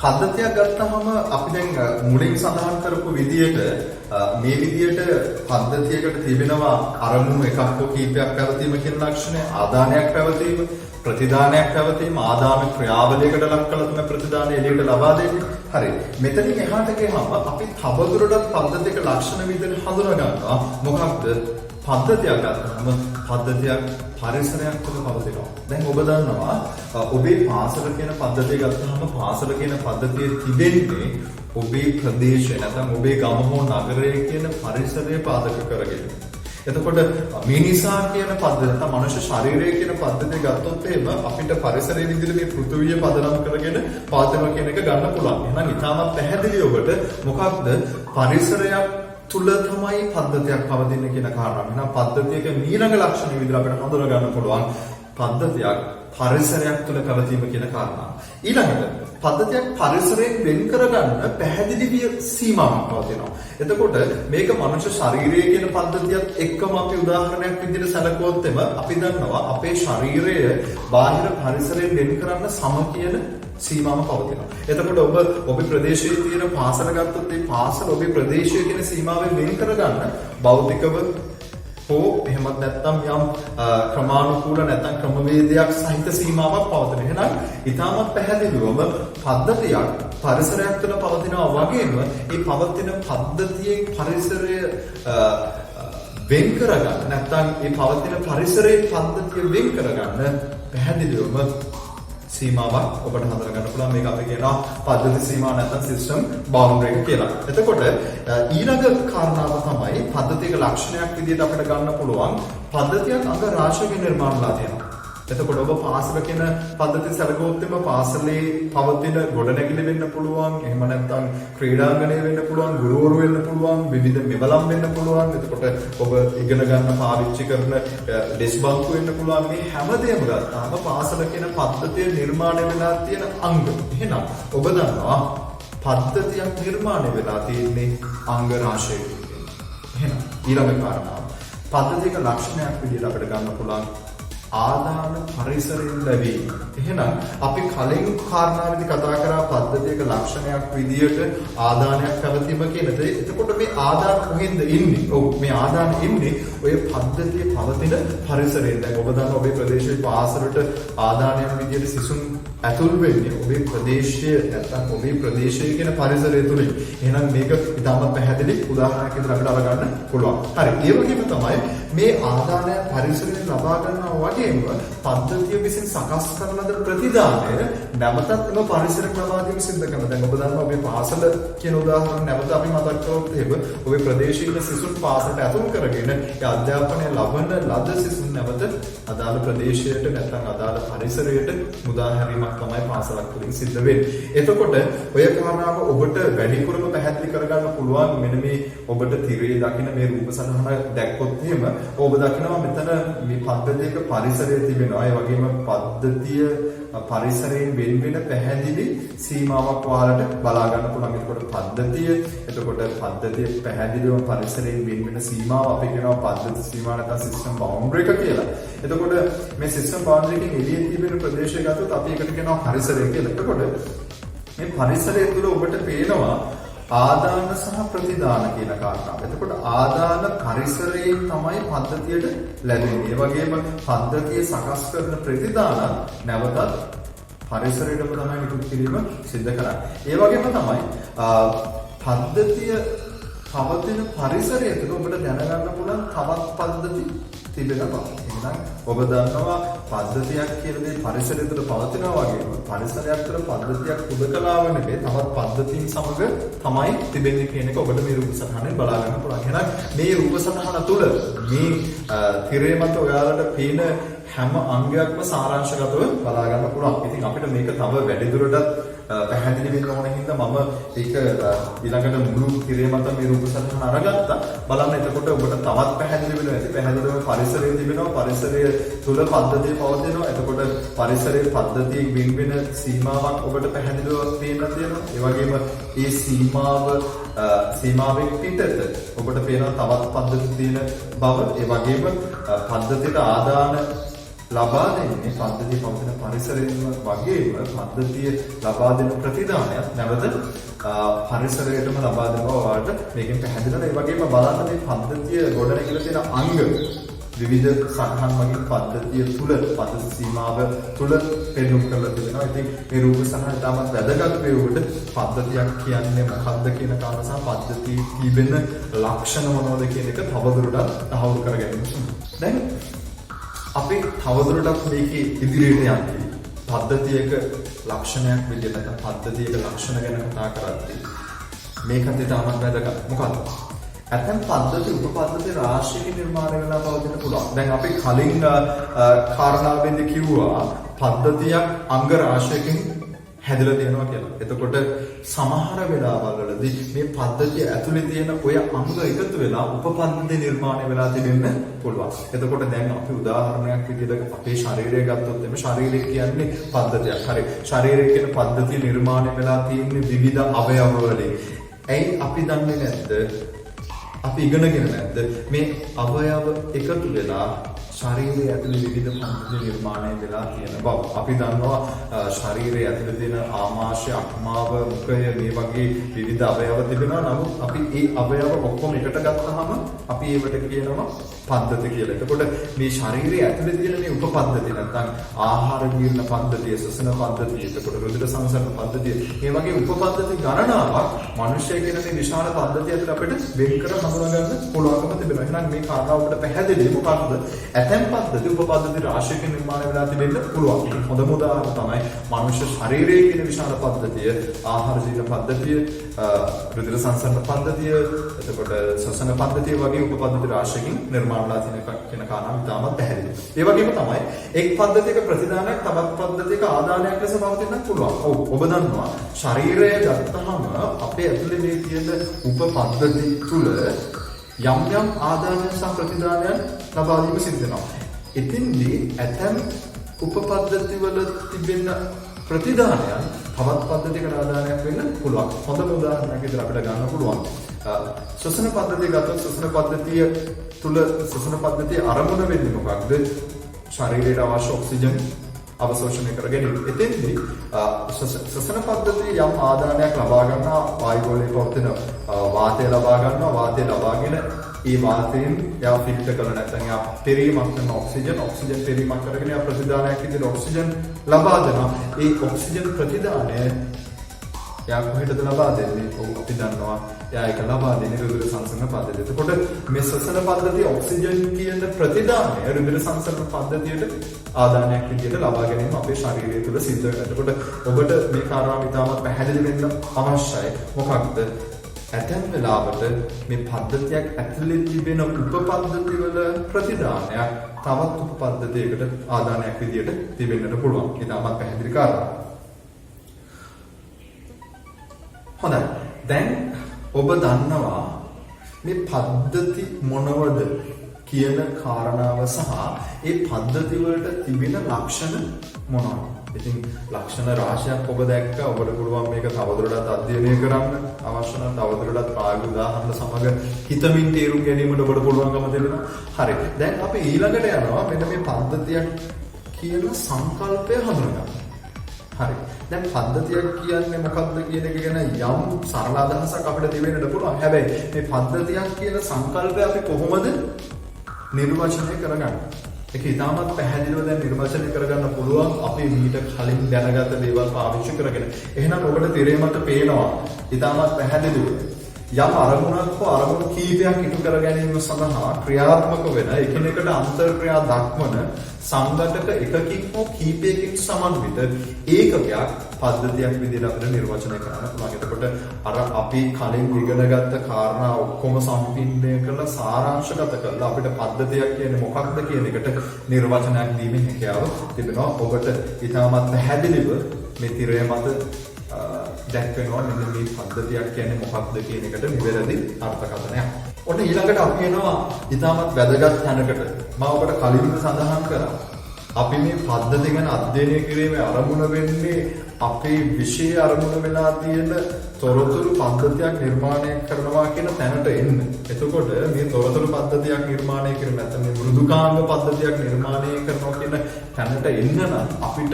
පද්ධතියක් ගත්තාම අපි දැන් මුලින් සඳහන් කරපු විදියට මේ විදියට පද්ධතියකට තිබෙනවා අරමුණු එකක් හෝ කීපයක් පැවතීම කියන ලක්ෂණය, ආදානයක් පැවතීම, ප්‍රතිදානයක් පැවතීම, ආදාන ක්‍රියාවලියකට ලක් කළ තමයි ප්‍රතිදානය එළියට ලබා දෙන්නේ. හරි. මෙතනින් එහාට ගියහම අපි තවදුරටත් පද්ධතියක ලක්ෂණ විදිහට හඳුනා ගන්නවා. මොකක්ද? පද්ධතියක් ගත්තම පද්ධතියක් පරිසරයක් තුළ පවතිනවා. දැන් ඔබ දන්නවා ඔබේ පාසල කියන පද්ධතිය ගත්තම පාසල කියන පද්ධතිය තිබෙන්නේ ඔබේ ප්‍රදේශය නැත්නම් ඔබේ ගම හෝ නගරය කියන පරිසරය පාදක කරගෙන. එතකොට මේ නිසා කියන පද්ධතිය නැත්නම් මනුෂ්‍ය ශරීරය කියන පද්ධතිය ගත්තොත් එහෙම අපිට පරිසරයේ විදිහට මේ පෘථුවිය පදනම් කරගෙන පවතිනවා කියන එක ගන්න පුළුවන්. එහෙනම් ඊටමත් පැහැදිලි ඔබට මොකක්ද පරිසරයක් තුල තමයි පද්ධතියක් පවතින්නේ කියන කාරණාව. එහෙනම් පද්ධතියක ඊළඟ ලක්ෂණ විදිහට අපිට හඳුනා ගන්න පුළුවන් පද්ධතියක් පරිසරයක් තුළ පැවතීම කියන කාරණාව. ඊළඟට පද්ධතියක් පරිසරයෙන් වෙන් කරගන්න පැහැදිලි සීමාවක් පවතිනවා. එතකොට මේක මනුෂ්‍ය ශරීරය කියන පද්ධතියත් එක්කම අපි උදාහරණයක් විදිහට සැලකුවොත් අපි දන්නවා අපේ ශරීරය බාහිර පරිසරයෙන් වෙන් කරන්න සම කියන සීමාව පවතිනවා. එතකොට ඔබේ ප්‍රදේශයේ තියෙන පාසල ගත්තොත් ඒ පාසල ඔබේ ප්‍රදේශයේ කියන සීමාවෙන් වෙන් කරගන්න භෞතිකව හෝ එහෙමත් නැත්නම් යම් ක්‍රමානුකූල නැත්නම් ක්‍රමවේදයක් සහිත සීමාවක් පවතින. එහෙනම් ඊටමත් පැහැදිලිවම පද්ධතියක් පරිසරයක් තුළ පවතිනවා වගේම මේ පවතින පද්ධතියේ පරිසරය වෙන් කරගන්න නැත්නම් මේ පවතින පරිසරයේ පද්ධතිය වෙන් කරගන්න පැහැදිලිවම සීමාවක් ඔබට හඳුනා ගන්න පුළුවන්. මේක අපි කියනවා පද්ධති සීමා නැත්නම් සිස්ටම් බවුන්ඩරි එක කියලා. එතකොට ඊළඟ කාරණාව තමයි පද්ධතියක ලක්ෂණයක් විදිහට අපිට ගන්න පුළුවන් පද්ධතියක් අංග රාශියකින් නිර්මාණලා තියෙනවා. එතකොට ඔබ පාසල කියන පද්ධතිය සැලකුවොත් එම පාසලේ පවතින ගොඩනැගිලි වෙන්න පුළුවන්, එහෙම නැත්නම් ක්‍රීඩාංගණය වෙන්න පුළුවන්, ගුරුවරු වෙන්න පුළුවන්, විවිධ මෙවලම් වෙන්න පුළුවන්. එතකොට ඔබ ඉගෙන ගන්න පාවිච්චි කරන ඩෙස්ක් බංකු වෙන්න පුළුවන්. මේ හැමදේම ගත්තාම පාසල කියන පද්ධතිය නිර්මාණය වෙලා තියෙන අංග. එහෙනම් ඔබ දන්නවා පද්ධතියක් නිර්මාණය වෙලා තියෙන්නේ අංග රාශියකින්. එහෙනම් ඊළඟ කාරණාව පද්ධතියක ලක්ෂණයක් විදිහට අපිට ගන්න පුළුවන් ආදාන පරිසරයෙන් ලැබීම. එහෙනම් අපි කලින් කාරණාවේදී කතා කරා පද්ධතියක ලක්ෂණයක් විදියට ආදානයක් පැවතීම කියන දේ. එතකොට මේ ආදාන කොහෙන්ද ඉන්නේ? ඔව් මේ ආදාන ඉන්නේ ඔය පද්ධතියේ පවතින පරිසරයෙන්. දැන් ඔබ දන්නවා ඔබේ ප්‍රදේශයේ පාසලට ආදානයක් විදියට සිසුන් ඇතුල් වෙන්නේ ඔබේ ප්‍රදේශයේ නැත්නම් ඔබේ ප්‍රදේශයේ කියන පරිසරය තුලින්. එහෙනම් මේක ඉතාමත් පැහැදිලි උදාහරණයක් විදිහට අපිට අරගන්න පුළුවන්. හරි. ඒ වගේම තමයි මේ ආදානය පරිසරයෙන් ලබා ගන්නවා වගේම පද්ධතිය විසින් සකස් කරන ප්‍රතිදානය නැවතත් එම පරිසරයක් ලබා දීම සිද්ධ කරනවා. දැන් ඔබ දන්නවා ඔබේ පාසල කියන උදාහරණ නැවත අපි මතක් කරොත් එහෙම ඔබේ ප්‍රදේශීය සිසුන් පාසලට ඇතුල් කරගෙන ඒ අධ්‍යාපනය ලබන ලද සිසුන් නැවත අදාළ ප්‍රදේශයට නැත්නම් අදාළ පරිසරයට මුදා හැරීමක් තමයි පාසලක් තුළින් සිද්ධ වෙන්නේ. එතකොට ඔය කාරණාව ඔබට වැඩිපුරම පැහැදිලි කරගන්න පුළුවන් මෙන්න මේ ඔබට තිරේ දකින්න මේ රූප සටහන දැක්කොත් එහෙම ඔබ දකිනවා මෙතන මේ පද්ධතියක පරිසරය තිබෙනවා. ඒ වගේම පද්ධතිය පරිසරයෙන් වෙන වෙන පැහැදිලි සීමාවක් ඔයාලට බලා ගන්න පුළුවන්. එතකොට පද්ධතිය පැහැදිලිව පරිසරයෙන් වෙන වෙන සීමාව අපි කියනවා පද්ධති සීමා නැත්නම් සිස්ටම් බවුන්ඩරි එක කියලා. එතකොට මේ සිස්ටම් බවුන්ඩරි එකෙන් එළියේ තිබෙන ප්‍රදේශය ගත්තොත් අපි ඒකට කියනවා පරිසරය කියලා. එතකොට මේ පරිසරය තුළ ඔබට පේනවා ආදාන සහ ප්‍රතිදාන කියන කාරණාව. එතකොට ආදාන පරිසරයෙන් තමයි පද්ධතියට ලැබෙන්නේ. ඒ වගේම පද්ධතිය සකස් කරන ප්‍රතිදාන නැවතත් පරිසරයටම තමයි නිකුත් කිරීම සිද්ධ කරන්නේ. ඒ වගේම තමයි පද්ධතිය පවතින පරිසරය තුළ ඔබට දැනගන්න පුළුවන් තවත් පද්ධති තිබෙනවා. එහෙනම් ඔබ දන්නවා පද්ධතියක් කියන දේ පරිසරය තුළ පවතිනවා වගේම පරිසරයක් තුළ පද්ධතියක් උදකලාව නෙවෙයි තවත් පද්ධතීන් සමග තමයි තිබෙන්නේ කියන එක ඔබට මේ රූප සටහනෙන් බලා ගන්න පුළුවන්. එහෙනම් මේ රූප සටහන තුළ මේ තිරේ මත ඔයාලට පේන හැම අංගයක්ම සාරාංශගතව බලා ගන්න පුළුවන්. ඉතින් අපිට මේක තව වැඩිදුරටත් පැහැදිලි වෙන්න ඕන හින්දා මම ඒක ඊළඟට මුළු තිරේ මත මේ රූප සටහන අරගත්තා. බලන්න එතකොට ඔබට තවත් පැහැදිලි වෙනවා. ඇති පැහැදිලිව පරිසරය තිබෙනවා. පරිසරය තුල පද්ධතිය පවතිනවා. එතකොට පරිසරයේ පද්ධතියේ වෙන වෙන සීමාවක් ඔබට පැහැදිලිව පේන්න තියෙනවා. ඒ වගේම ඒ සීමාවෙන් පිටත ඔබට පේනවා තවත් පද්ධති තියෙන බව. ඒ වගේම පද්ධතියට ආදාන ලබා දෙන්නේ පද්ධතිය පවතින පරිසරයෙන් වගේම පද්ධතිය ලබා දෙන ප්‍රතිදානයක් නැවත පරිසරයටම ලබා දෙනවා. ඔයාලට මේකෙන් පැහැදිලිද? ඒ වගේම බලන්න මේ පද්ධතිය ගොඩනැගිලා තියෙන අංග විවිධ සටහන් වගේ පද්ධතිය තුල පද්ධති සීමාව තුල පෙන්වුම් කරලා තිබෙනවා. ඉතින් මේ රූප සටහන ඉතාමත් වැදගත් වේ උඩ පද්ධතියක් කියන්නේ මොකක්ද කියන කාරණා සහ පද්ධතියේ තිබෙන ලක්ෂණ මොනවද කියන එක තවදුරටත් තහවුරු කරගන්න. දැන් අපි තවදුරටත් මේකේ ඉදිරියට යන්නේ පද්ධතියක ලක්ෂණයක් විදිහට නැත්නම් පද්ධතියක ලක්ෂණ ගැන කතා කරද්දී මේකත් ඉතාමත් වැදගත්. මොකක්ද? ඇතැම් පද්ධති උපපද්ධති රාශියකින් නිර්මාණය වෙලා පවතින පුළුවන්. දැන් අපි කලින් කාරණාවෙන්ද කිව්වා පද්ධතියක් අංග රාශියකින් හැදලා තියෙනවා කියලා. එතකොට සමහර වෙලාවවලදී මේ පද්ධතිය ඇතුලේ තියෙන ඔය අංග එකතු වෙලා උපපද්ධති නිර්මාණය වෙලා තිබෙන්න පුළුවන්. එතකොට දැන් අපි උදාහරණයක් විදිහට අපේ ශරීරය ගත්තොත් එimhe ශරීරය කියන්නේ පද්ධතියක්. හරි. ශරීරය කියන පද්ධතිය නිර්මාණය වෙලා තියෙන්නේ විවිධ අවයව වලින්. ඇයි අපි දන්නේ නැද්ද? අපි ඉගෙනගෙන නැද්ද මේ අවයව එකතු වෙලා ශරීරය ඇතුලේ විවිධ පද්ධති නිර්මාණය වෙලා තියෙන බව. අපි දන්නවා ශරීරය ඇතුලේ තියෙන ආමාශය, අක්මාව, මුඛය මේ වගේ විවිධ අවයව තිබෙනවා. නමුත් අපි මේ අවයව ඔක්කොම එකට ගත්තාම අපි ඒවට කියනවා පද්ධති කියලා. එතකොට මේ ශරීරය ඇතුලේ තියෙන මේ උපපද්ධති නැත්නම් ආහාර ජීර්ණ පද්ධතිය, ශ්වසන පද්ධතිය, එතකොට රුධිර සංසරණ පද්ධතිය, මේ වගේ උපපද්ධති ගණනාවක් මිනිස්සය කියන මේ විශාල පද්ධතිය ඇතුළේ අපිට වෙන් කර හඳුනා ගන්න පුළුවන්කම තිබෙනවා. එහෙනම් මේ කාරණාවට පැහැදිලි මොකක්ද? ඇතැම් පද්ධති උපපද්ධති රාශියක නිර්මාණය වෙලා තිබෙන්න පුළුවන්. හොඳම උදාහරණ තමයි මනුෂ්‍ය ශරීරයේ කියන විශාල පද්ධතිය, ආහාර ජීර්ණ පද්ධතිය, රුධිර සංසරණ පද්ධතිය, එතකොට ශ්වසන පද්ධතිය වගේ උපපද්ධති රාශියකින් නිර්මාණය වෙලා තියෙන කියන කාරණාව ඉතාමත් පැහැදිලි. ඒ වගේම තමයි එක් පද්ධතියක ප්‍රතිදානයක් තවත් පද්ධතියක ආදානයක් ලෙස පවතින්නත් පුළුවන්. ඔබ දන්නවා ශරීරය ගත්තහම අපේ ඇතුලේ මේ තියෙන උපපද්ධති තුල යම් යම් ආදානයන් සහ ප්‍රතිදානයන් ලබා දීම සිද්ධ වෙනවා. එතින්දී ඇතැම් උපපද්ධති වල තිබෙන ප්‍රතිදානයන් තවත් පද්ධතියකට ආදානයක් වෙන්න පුළුවන්. හොඳම උදාහරණයක් විදිහට අපිට ගන්න පුළුවන්. ශ්වසන පද්ධතිය ගත්තොත් ශ්වසන පද්ධතිය තුල ශ්වසන පද්ධතියේ අරමුණ වෙන්නේ මොකක්ද? ශරීරයට අවශ්‍ය ඔක්සිජන් අවශෝෂණය කර ගැනීම. එතෙන්දී ශ්වසන පද්ධතිය යම් ආදානයක් ලබා ගන්නවා, වායුවලේ පවතින වාතය ලබා ගන්නවා, වාතය ලබාගෙන ඒ වාතයෙන් යා ෆිල්ටර් කරලා නැත්නම් යා පෙරීමක් කරන ඔක්සිජන් පෙරීමක් කරගෙන යා ප්‍රතිදානයක් විදිහට ඔක්සිජන් ලබා දෙනවා. ඒ ඔක්සිජන් ප්‍රතිදානය යා කොහෙටද ලබා දෙන්නේ? අපි දන්නවා යා ඒක ලබා දෙන්නේ රුධිර සංසරණ පද්ධතියට. එතකොට මේ ශ්වසන පද්ධතිය ඔක්සිජන් කියන ප්‍රතිදානය රුධිර සංසරණ පද්ධතියට ආදානයක් විදිහට ලබා ගැනීම අපේ ශරීරය තුළ සිද්ධ වෙනවා. එතකොට ඔබට මේ කාරණාව ඉතාමත් පැහැදිලි වෙන්න අවශ්‍යයි. මොකක්ද? ඇතැම් වෙලාවට මේ පද්ධතියක් ඇතුලේ තිබෙන උපපද්ධති වල ප්‍රතිදානයක් තවත් උපපද්ධතියකට ආදානයක් විදිහට තිබෙන්නට පුළුවන්. ඉතාමත් පැහැදිලි කාරණාවක්. හොඳයි. දැන් ඔබ දන්නවා මේ පද්ධති මොනවද කියන කාරණාව සහ ඒ පද්ධති වලට තිබෙන ලක්ෂණ මොනවද? ඉතින් ලක්ෂණ රාශියක් ඔබ දැක්කා. ඔබට පුළුවන් මේක තවදුරටත් අධ්‍යයනය කරන්න. අවශ්‍ය නම් තවදුරටත් ප්‍රායෝගික උදාහරණ සමග හිතමින් තේරුම් ගැනීමට ඔබට පුළුවන්කම දෙනවා. හරි. දැන් අපි ඊළඟට යනවා මෙන්න මේ පද්ධතියක් කියන සංකල්පය හඳුනගන්න. හරි. දැන් පද්ධතියක් කියන්නේ මොකක්ද කියන එක ගැන යම් සරල අදහසක් අපිට දෙවෙන්නට පුළුවන්. හැබැයි මේ පද්ධතියක් කියන සංකල්පය අපි කොහොමද නිර්වචනය කරගන්නේ? ඒක ඉතාමත් පැහැදිලිව දැන් නිර්වචනය කරගන්න පුළුවන් අපි මීට කලින් දැනගත දේවල් පාවිච්චි කරගෙන. එහෙනම් ඔබට තිරේ මත පේනවා ඉතාමත් පැහැදිලිව යම් අරමුණක් හෝ අරමුණු කීපයක් ඉටු කර ගැනීම සඳහා ක්‍රියාත්මක වෙන එකිනෙකට අන්තර් ක්‍රියා දක්වන සංගතක එකකින් හෝ කීපයකින් සමන්විත ඒකකයක් පද්ධතියක් විදිහට අපිට නිර්වචනය කරන්න පුළුවන්. එතකොට අර අපි කලින් ඉගෙනගත්ත කාරණා ඔක්කොම සම්පින්දනය කරලා සාරාංශගත කරලා අපිට පද්ධතියක් කියන්නේ මොකක්ද කියන එකට නිර්වචනයක් දීමේ හැකියාව තිබෙනවා. ඔබට ඉතාමත් පැහැදිලිව මේ තිරය මත දැක්වෙනවා මෙන්න මේ පද්ධතියක් කියන්නේ මොකක්ද කියන එකට නිවැරදි අර්ථකථනයක්. ඔන්න ඊළඟට අපි එනවා ඉතාමත් වැදගත් තැනකට. මම ඔබට කලින් සඳහන් කරා අපි මේ පද්ධති ගැන අධ්‍යයනය කිරීමේ අරමුණ වෙන්නේ අපේ විෂය අරමුණ වෙලා තියෙන තොරතුරු පද්ධතියක් නිර්මාණය කරනවා කියන තැනට එන්න. එතකොට මේ තොරතුරු පද්ධතියක් නිර්මාණය කිරීම නැත්නම් මේ මෘදුකාංග පද්ධතියක් නිර්මාණය කරනවා කියන තැනට එන්න නම් අපිට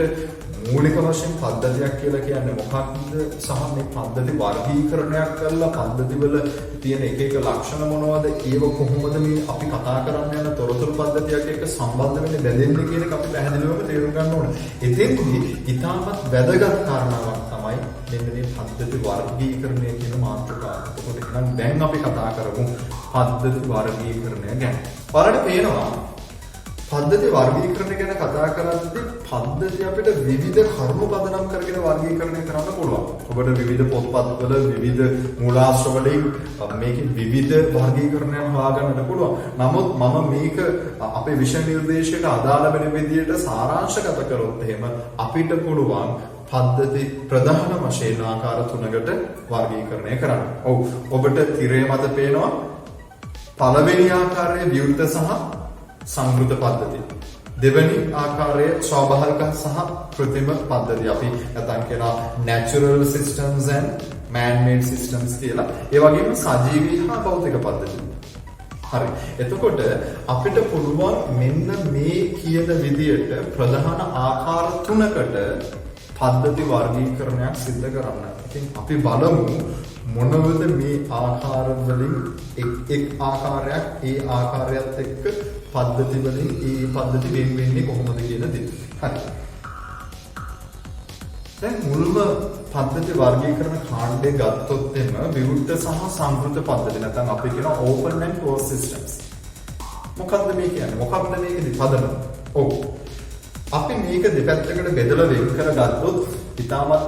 මූලික වශයෙන් පද්ධතියක් කියලා කියන්නේ මොකක්ද සහ මේ පද්ධති වර්ගීකරණයක් කරලා පද්ධතිවල තියෙන එක එක ලක්ෂණ මොනවද ඒව කොහොමද මේ අපි කතා කරන්න යන තොරතුරු පද්ධතියක් එක්ක සම්බන්ධ වෙන්නේ බැඳෙන්නේ කියන එක අපි පැහැදිලිවම තේරුම් ගන්න ඕනේ. එතෙන්දී ඉතාමත් වැදගත් කාරණාවක් තමයි මෙන්න මේ පද්ධති වර්ගීකරණය කියන මාතෘකාව. ඒකට නම් දැන් අපි කතා කරමු පද්ධති වර්ගීකරණය ගැන. ඔයාලට පේනවා පද්ධති වර්ගීකරණය ගැන කතා කරද්දී පද්ධති අපිට විවිධ කරුණු පදනම් කරගෙන වර්ගීකරණය කරන්න පුළුවන්. ඔබට විවිධ පොත්පත්වල විවිධ මූලාශ්‍ර වලින් මේකේ විවිධ වර්ගීකරණයන් හොයාගන්නට පුළුවන්. නමුත් මම මේක අපේ විෂය නිර්දේශයට අදාළ වෙන විදිහට සාරාංශගත කරොත් එහෙම අපිට පුළුවන් පද්ධති ප්‍රධාන වශයෙන් ආකාර තුනකට වර්ගීකරණය කරන්න. ඔව් ඔබට තිරය මත පේනවා පළවෙනි ආකාරයේ විවෘත සහ සංවෘත පද්ධති. දෙවැනි ආකාරයේ ස්වාභාවික සහ කෘත්‍රිම පද්ධති. අපි නැත්නම් කියනවා natural systems and man made systems කියලා. ඒ වගේම සජීවී හා භෞතික පද්ධති. හරි. එතකොට අපිට පුළුවන් මෙන්න මේ කියන විදියට ප්‍රධාන ආකාර තුනකට පද්ධති වර්ගීකරණයක් සිදු කරන්න. ඉතින් අපි බලමු මොනවද මේ ආකාර වලින් එක් ආකාරයක් ඒ ආකාරයත් එක්ක පද්ධති වලින් ඒ පද්ධති වෙන වෙන්නේ කොහොමද කියන දේ. හරි. දැන් මුල්ම පද්ධති වර්ගීකරණ කාණ්ඩය ගත්තොත් එම විවෘත සහ සංවෘත පද්ධති නැත්නම් අපි කියන open and closed systems. මොකක්ද මේ කියන්නේ? මොකක්ද මේකේ පදනම? ඔව්. අපි මේක දෙපැත්තකට බෙදලා වෙන් කරගත්තොත් ඉතාමත්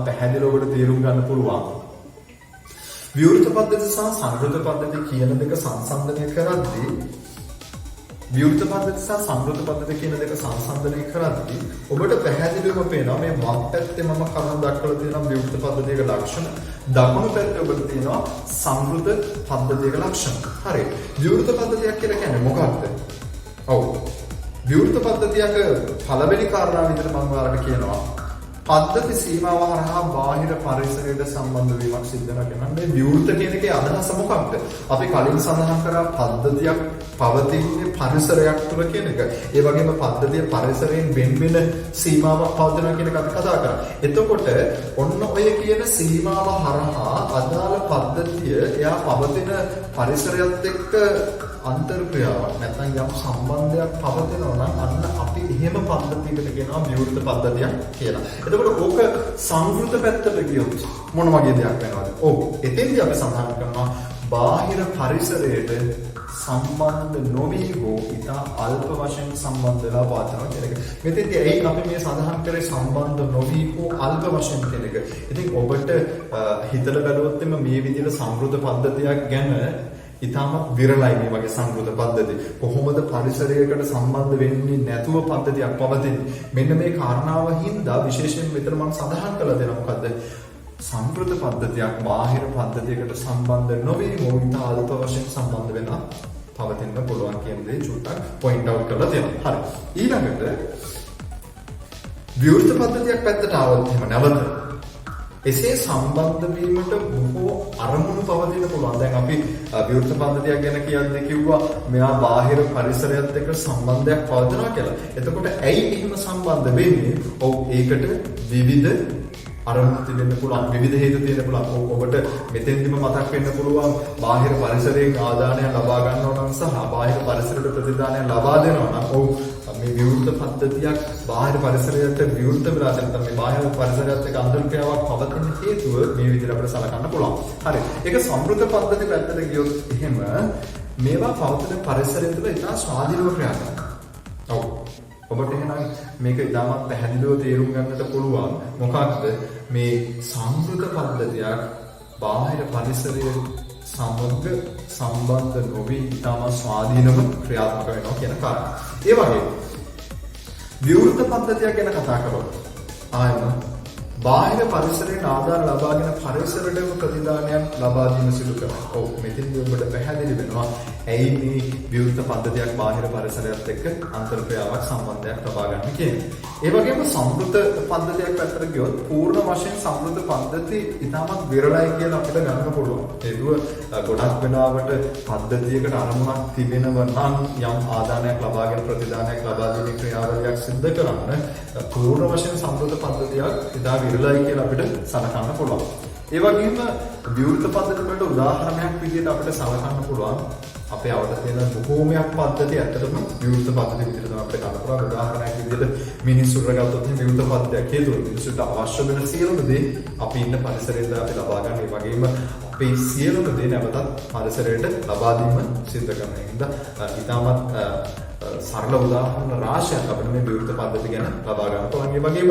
පැහැදිලිව ඔබට තේරුම් ගන්න පුළුවන්. විවෘත පද්ධති සහ සංවෘත පද්ධති කියන දෙක සංසන්දනය කරද්දී විවෘත පද්ධති සහ සංවෘත පද්ධති කියන දෙක සංසන්දනය කරද්දී ඔබට පැහැදිලිවම පේනවා මේ වම් පැත්තේ මම කරුණු දක්වලා තියෙනවා විවෘත පද්ධතියක ලක්ෂණ, දකුණු පැත්තේ ඔබට තියෙනවා සංවෘත පද්ධතියක ලක්ෂණ. හරි. විවෘත පද්ධතියක් කියලා කියන්නේ මොකක්ද? ඔව්. විවෘත පද්ධතියක පළවෙනි කාරණාව විදිහට මම ඔයාලට කියනවා පද්ධති සීමාව හරහා බාහිර පරිසරයට සම්බන්ධ වීමක් සිද්ධ වෙනවා. මේ විවෘත කියන එකේ අදහස මොකක්ද? අපි කලින් සඳහන් කරා පද්ධතියක් පවතින්නේ පරිසරයක් තුල කියන එක. ඒ වගේම පද්ධතිය පරිසරයෙන් වෙන වෙන සීමාවක් පවතිනවා කියන එක අපි කතා කරා. එතකොට ඔන්න ඔය කියන සීමාව හරහා අදාළ පද්ධතිය එයා පවතින පරිසරයත් එක්ක අන්තර්ක්‍රියාවක් නැත්නම් යම් සම්බන්ධයක් පවතිනවා නම් අන්න අපි එහෙම පද්ධතියකට කියනවා විවෘත පද්ධතියක් කියලා. එතකොට ඕක සංවෘත පැත්තට ගියොත් මොන වගේ දෙයක් වෙනවද? ඔව්. එතෙන්දී අපි සඳහන් කරනවා බාහිර පරිසරයට සම්බන්ධ නොවි හෝ ඉතා අල්ප වශයෙන් සම්බන්ධ වෙලා පවතිනවා කියන එක. මෙතෙන්දී ඇයි අපි මේ සඳහන් කරේ සම්බන්ධ නොවි හෝ අල්ප වශයෙන් කියන එක. ඉතින් ඔබට හිතලා බලුවොත් මේ විදිහට සංවෘත පද්ධතියක් ගැන ඉතාමත් විරලයි මේ වගේ සංවෘත පද්ධති. කොහොමද පරිසරයකට සම්බන්ධ වෙන්නේ නැතුව පද්ධතියක් පවතින්නේ? මෙන්න මේ කාරණාව හින්දා විශේෂයෙන් මෙතන මම සඳහන් කළා දෙනවා මොකද්ද? සංවෘත පද්ධතියක් බාහිර පද්ධතියකට සම්බන්ධ නොවේ මොවිත අල්ප වශයෙන් සම්බන්ධ වෙන පවතින්න පුළුවන් කියන දේ චුට්ටක් පොයින්ට් අවුට් කරලා දෙනවා. හරි. ඊළඟට විවෘත පද්ධතියක් පැත්තට ආවොත් එහෙම නැවත එසේ සම්බන්ධ වීමට බොහෝ අරමුණු පවතින පුළුවන්. දැන් අපි විවෘත පද්ධතියක් ගැන කියන්නේ කිව්වා මෙයා බාහිර පරිසරයත් එක්ක සම්බන්ධයක් පවතිනවා කියලා. එතකොට ඇයි එහෙම සම්බන්ධ වෙන්නේ? ඔව් ඒකට විවිධ අරමුණු තිබෙන්න පුළුවන්, විවිධ හේතු තියෙන්න පුළුවන්. ඔබට මෙතෙන්දිම මතක් වෙන්න පුළුවන් බාහිර පරිසරයෙන් ආදානය ලබා ගන්නවා නම් සහ බාහිර පරිසරයට ප්‍රතිදානය ලබා දෙනවා නම් ඔව් මේ විවෘත පද්ධතියක් බාහිර පරිසරයට විවෘත වෙලා නැත්නම් මේ බාහිර පරිසරයත් එක්ක අන්තර්ක්‍රියාවක් පවතින හේතුව මේ විදිහට අපිට සලකන්න පුළුවන්. හරි. ඒක සම්ප්‍රත පද්ධති පැත්තට ගියොත් එහෙම මේවා පවතින පරිසරය තුළ ඉතා ස්වාධීනව ක්‍රියා කරනවා. ඔව්. ඔබට එහෙනම් මේක ඉතාමත් පැහැදිලිව තේරුම් ගන්නට පුළුවන් මොකක්ද මේ සම්ප්‍රත පද්ධතියක් බාහිර පරිසරය සමග සම්බන්ධ නොවි ඉතාමත් ස්වාධීනව ක්‍රියාත්මක වෙනවා කියන කාරණා. ඒ වගේම විවෘත පද්ධතියක් ගැන කතා කරොත් ආයම බාහිර පරිසරයෙන් ආධාර ලබාගෙන පරිසරයටම ප්‍රතිදානයක් ලබා දීම සිදු කරනවා. ඔව් මෙතෙන්දී ඔබට පැහැදිලි වෙනවා ඇයි මේ විවෘත පද්ධතියක් බාහිර පරිසරයත් එක්ක අන්තර්ක්‍රියාවක් සම්බන්ධයක් ලබා ගන්න කියන්නේ. ඒ වගේම සම්ප්‍රත පද්ධතියක් පැත්තට ගියොත් පූර්ණ වශයෙන් සම්ප්‍රත පද්ධති ඉතාමත් විරලයි කියලා අපිට ගන්න පුළුවන්. ඒදුව ගොඩක් වෙලාවට පද්ධතියකට අරමුණක් තිබෙනවා නම් යම් ආදානයක් ලබාගෙන ප්‍රතිදානයක් ලබා දීමේ ක්‍රියාවලියක් සිදු කරන්න පූර්ණ වශයෙන් සම්ප්‍රත පද්ධතියක් ඉතා විරලයි කියලා අපිට සලකන්න පුළුවන්. ඒ වගේම විවෘත පද්ධති වලට උදාහරණයක් විදිහට අපිට සලකන්න පුළුවන් අපේ අවුල තියෙන බොහෝමයක් පද්ධති ඇත්තටම විවෘත පද්ධති විදිහට තමයි අපිට ගන්න පුළුවන්. උදාහරණයක් විදිහට මිනිස්සුන්ට ගත්තොත් විවෘත පද්ධතියක් හේතුව මිනිස්සුන්ට අවශ්‍ය වෙන සියලුම දේ අපි ඉන්න පරිසරයෙන් අපි ලබා ගන්න. ඒ වගේම අපේ සියලුම දේ නැවතත් පරිසරයට ලබා දීම සිදු කරන හින්දා ඉතාමත් සරල උදාහරණ රාශියක් අපිට මේ විවෘත පද්ධති ගැන ලබා ගන්න පුළුවන්. ඒ වගේම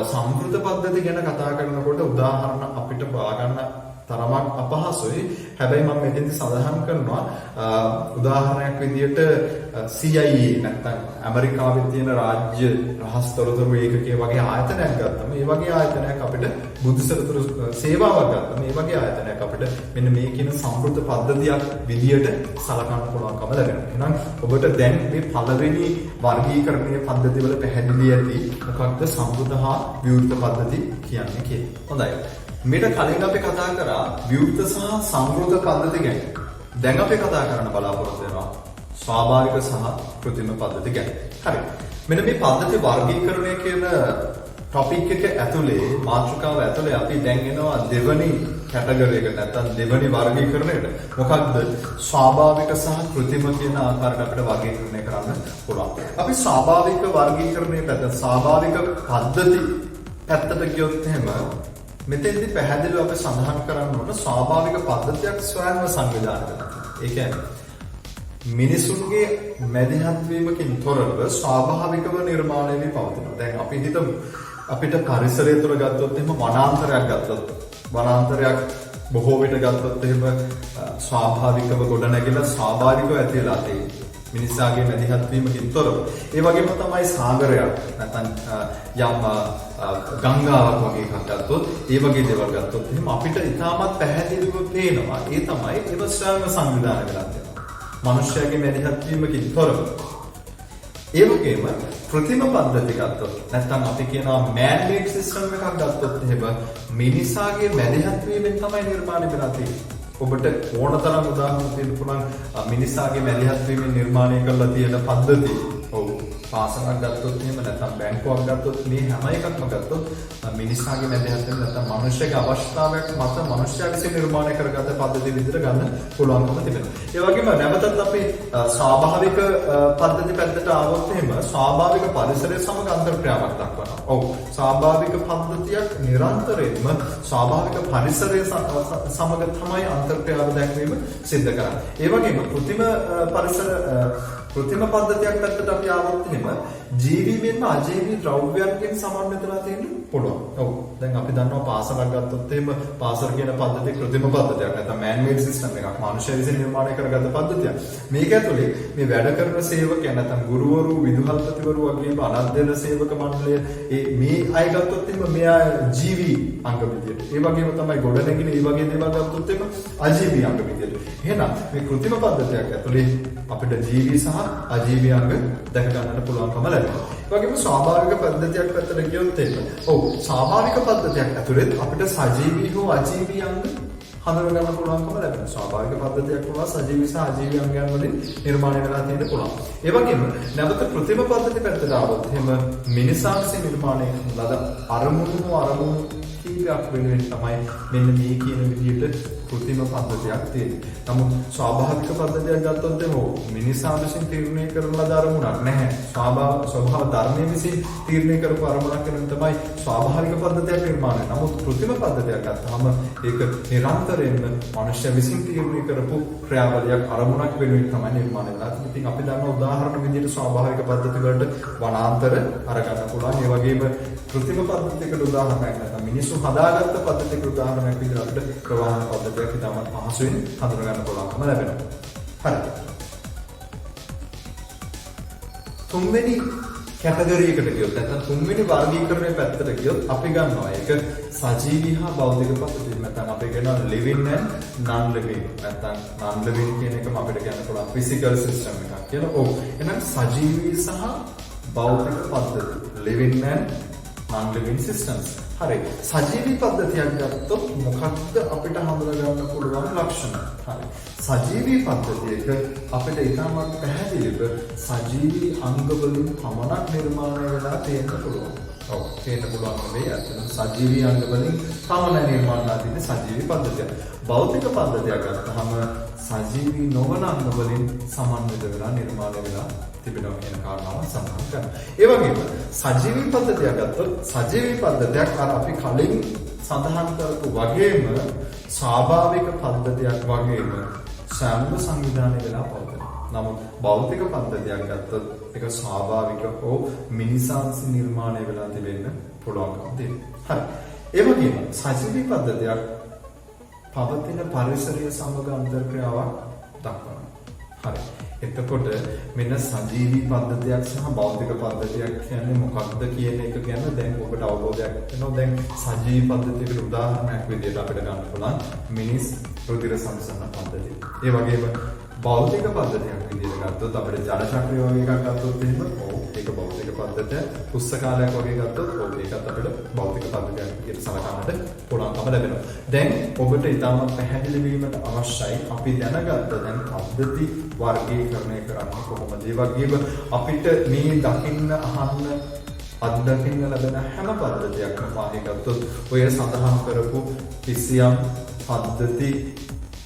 සම්ප්‍රත පද්ධති ගැන කතා කරනකොට උදාහරණ අපිට බා ගන්න තරමක් අපහසුයි. හැබැයි මම මෙතෙන්දි සඳහන් කරනවා උදාහරණයක් විදිහට CIA නැත්නම් ඇමරිකාවේ තියෙන රාජ්‍ය රහස් තොරතුරු ඒකකයේ වගේ ආයතනයක් ගත්තම මේ වගේ ආයතනයක් අපිට බුද්ධිසරතුරු සේවාවක් ගත්තම මේ වගේ ආයතනයක් අපිට මෙන්න මේ කියන සම්පූර්ණ පද්ධතියක් විදිහට සලකන්න පුළුවන්කම ලැබෙනවා. එහෙනම් ඔබට දැන් මේ පළවෙනි වර්ගීකරණීය පද්ධතිවල පැහැදිලි ඇති මොකක්ද සම්පූර්ණ හා විවෘත පද්ධති කියන්නේ කියලා. හොඳයි. මේට කලින් අපි කතා කරා විවෘත සහ සම්පූර්ණ පද්ධති ගැන. දැන් අපි කතා කරන්න බලාපොරොත්තු වෙනවා ස්වාභාවික සහ કૃත්‍රිම පද්ධති ගැන. හරි. මෙන්න මේ පද්ධති වර්ගීකරණය කියන ටොපික් එක ඇතුලේ මාතෘකාව ඇතුලේ අපි දැන් එනවා දෙවනි කැටගරි එක නැත්නම් දෙවනි වර්ගීකරණයට. මොකක්ද? ස්වාභාවික සහ કૃත්‍රිම කියන ආකාරයට අපිට වර්ගීකරණය කරන්න පුළුවන්. අපි ස්වාභාවික වර්ගීකරණයේ පැත්ත ස්වාභාවික පද්ධති පැත්තට ගියොත් එහෙම මෙතෙන්දි පැහැදිලිව අපි සඳහන් කරන්න ඕන ස්වාභාවික පද්ධතියක් ස්වයංව සංවිධානය කරනවා. ඒ කියන්නේ මිනිසුන්ගේ මැදිහත් වීමකින් තොරව ස්වාභාවිකව නිර්මාණය වී පවතිනවා. දැන් අපි හිතමු අපිට පරිසරය තුළ ගත්තොත් එහෙම වනාන්තරයක් ගත්තොත් වනාන්තරයක් බොහෝ විට ගත්තොත් එහෙම ස්වාභාවිකව ගොඩනැගිලා ස්වාභාවිකව ඇති වෙලා තියෙන්නේ. මිනිසාගේ මැදිහත් වීමකින් තොරව. ඒ වගේම තමයි සාගරයක් නැත්නම් යම් ගංගාවක් වගේ එකක් ගත්තොත් ඒ වගේ දේවල් ගත්තොත් එහෙනම් අපිට ඉතාමත් පැහැදිලිව පේනවා ඒ තමයි ඒව ස්වයං සංවිධානය වෙලා තියෙනවා. මිනිස්යාගේ මැදිහත් වීමකින් තොරව. ඒ වගේම કૃත්‍රිම පද්ධති ගත්තොත් නැත්නම් අපි කියනවා man made system එකක් ගත්තොත් එහෙම මිනිසාගේ මැදිහත් වීමෙන් තමයි නිර්මාණය වෙලා තියෙන්නේ. ඔබට ඕන තරම් උදාහරණ දෙන්න පුළුවන් මිනිසාගේ මැදිහත් වීමෙන් නිර්මාණය කරලා තියෙන පද්ධති. ඔව්. පාසලක් ගත්තොත් එහෙම නැත්නම් බැංකුවක් ගත්තොත් මේ හැම එකක්ම ගත්තොත් මිනිසාගේ මැදිහත් වීම නැත්නම් මිනිස්යාගේ අවශ්‍යතාවයක් මත මිනිස්යා විසින් නිර්මාණය කරගත පද්ධති විදිහට ගන්න පුළුවන්කම තිබෙනවා. ඒ වගේම නැවතත් අපි ස්වාභාවික පද්ධති පැත්තට ආවොත් එහෙම ස්වාභාවික පරිසරය සමග අන්තර්ක්‍රියාවක් දක්වනවා. ඔව්. ස්වාභාවික පද්ධතියක් නිරන්තරයෙන්ම ස්වාභාවික පරිසරය සමග තමයි අන්තර්ක්‍රියාව දැක්වීම සිද්ධ කරන්නේ. ඒ වගේම કૃත්‍රිම පද්ධතියක් පැත්තට අපි ආවොත් එහෙම ජීවි වෙන්න අජීවී ද්‍රව්‍යයන්ගෙන් සමන්විතලා තියෙන්න පුළුවන්. ඔව්. දැන් අපි දන්නවා පාසලක් ගත්තොත් එහෙම පාසල කියන පද්ධතිය કૃත්‍රිම පද්ධතියක් නැත්නම් man made system එකක්. මනුෂ්‍ය විසින් නිර්මාණය කරගත්ත පද්ධතියක්. මේක ඇතුලේ මේ වැඩ කරන සේවකයන් නැත්නම් ගුරුවරු, විදුහල්පතිවරු වගේම අනධ්‍යයන සේවක මණ්ඩලය මේ අය ගත්තොත් එහෙම මෙයා ජීවි අංග විදියට. ඒ වගේම තමයි ගොඩනැගිලි මේ වගේ දේවල් ගත්තොත් එහෙම අජීවී අංග විදියට. එහෙනම් මේ કૃත්‍රිම පද්ධතියක් ඇතුලේ අපිට ජීවි සහ අජීවී අංග දැක ගන්නට පුළුවන්කම ලැබෙනවා. ඒ වගේම ස්වාභාවික පද්ධතියක් පැත්තට ගියොත් එහෙම. ඔව් ස්වාභාවික පද්ධතියක් ඇතුලේ අපිට සජීවී හෝ අජීවී අංග හඳුනා ගන්න පුළුවන්කම ලැබෙනවා. ස්වාභාවික පද්ධතියක් වුණා සජීවී සහ අජීවී අංගයන් වලින් නිර්මාණය වෙලා තියෙන්න පුළුවන්. ඒ වගේම නැවත કૃත්‍රිම පද්ධති පැත්තට ආවොත් එහෙම මිනිසා විසින් නිර්මාණය කරන ලද අරමුණු කීපයක් වෙනුවෙන් තමයි මෙන්න මේ කියන විදිහට કૃත්‍රිම පද්ධතියක් තියෙන්නේ. නමුත් ස්වාභාවික පද්ධතියක් ගත්තොත් එහෙම මිනිසා විසින් තීරණය කරන ලද අරමුණක් නැහැ. ස්වභාව ධර්මයේ විසින් තීරණය කරපු අරමුණක් වෙනුවෙන් තමයි ස්වාභාවික පද්ධතියක් නිර්මාණය. නමුත් કૃත්‍රිම පද්ධතියක් ගත්තාම ඒක නිරන්තරයෙන්ම මනුෂ්‍ය විසින් තීරණය කරපු ක්‍රියාවලියක් අරමුණක් වෙනුවෙන් තමයි නිර්මාණය වෙලා තියෙන්නේ. ඉතින් අපි දන්නා උදාහරණ විදිහට ස්වාභාවික පද්ධති වලට වනාන්තර අරගන්න පුළුවන්. ඒ වගේම કૃත්‍රිම පද්ධතියකට උදාහරණයක් නැත්නම් මිනිස්සු හදාගත්ත පද්ධතියකට උදාහරණයක් විදිහට අපිට ප්‍රවාහන පද්ධතියක් ඉතාමත් පහසුවෙන් හඳුනා ගන්න පුළුවන්කම ලැබෙනවා. හරි. තුන්වෙනි කැටගරි එකට ගියොත් නැත්නම් තුන්වෙනි වර්ගීකරණයේ පැත්තට ගියොත් අපි ගන්නවා ඒක සජීවී හා භෞතික පද්ධති. නැත්නම් අපි කියනවා living and non living. නැත්නම් non living කියන එකම අපිට කියන්න පුළුවන් physical system එකක් කියලා. ඔව්. එහෙනම් සජීවී සහ භෞතික පද්ධති living and non living systems. හරි. සජීවී පද්ධතියක් ගත්තොත් මොකක්ද අපිට හඳුනා ගන්න පුළුවන් ලක්ෂණ? හරි. සජීවී පද්ධතියක අපිට ඉතාමත් පැහැදිලිව සජීවී අංග වලින් පමණක් නිර්මාණය වෙලා තියෙන්න පුළුවන්. ඔව්. තියෙන්න පුළුවන් නෙවෙයි අතන සජීවී අංග වලින් පමණ නිර්මාණය වෙලා තියෙන සජීවී පද්ධතිය. භෞතික පද්ධතියක් ගත්තාම සජීවී නොවන අංග වලින් සමන්විත වෙලා නිර්මාණය වෙලා තිබෙනවා කියන කාරණාව සඳහන් කරනවා. ඒ වගේම සජීවී පද්ධතියක් ගත්තොත් සජීවී පද්ධතියක් අර අපි කලින් සඳහන් කරපු වගේම ස්වාභාවික පද්ධතියක් වගේම සම්ම සංවිධානය වෙලා පවතිනවා. නමුත් භෞතික පද්ධතියක් ගත්තොත් ඒක ස්වාභාවික හෝ මිනිසාන්සි නිර්මාණය වෙලා තිබෙන්න පුළුවන්කම තියෙනවා. හරි. ඒ වගේම සජීවී පද්ධතියක් පවතින පරිසරය සමග අන්තර්ක්‍රියාවක් දක්වනවා. හරි. එතකොට මෙන්න සජීවී පද්ධතියක් සහ භෞතික පද්ධතියක් කියන්නේ මොකක්ද කියන එක ගැන දැන් ඔබට අවබෝධයක් වෙනවා. දැන් සජීවී පද්ධතියකට උදාහරණයක් විදිහට අපිට ගන්න පුළුවන් මිනිස් රුධිර සංසරණ පද්ධතිය. ඒ වගේම භෞතික පද්ධතියක් විදිහට ගත්තොත් අපිට ජල චක්‍රය වගේ එකක් ගත්තොත් එහෙම ඒක භෞතික පද්ධතිය. පුස්තකාලයක් වගේ ගත්තොත් ඒකත් අපිට භෞතික පද්ධතියක් විදිහට සලකන්නට පුළුවන්කම ලැබෙනවා. දැන් ඔබට ඉතාමත් පැහැදිලි වීමට අවශ්‍යයි අපි දැනගත්ත දැන් පද්ධති වර්ගීකරණය කරන්නේ කොහොමද? ඒ වගේම අපිට මේ දකින්න අහන්න අත්දකින්න ලැබෙන හැම පද්ධතියක්ම පාහේ ගත්තොත් ඔය සඳහන් කරපු කිසියම් පද්ධති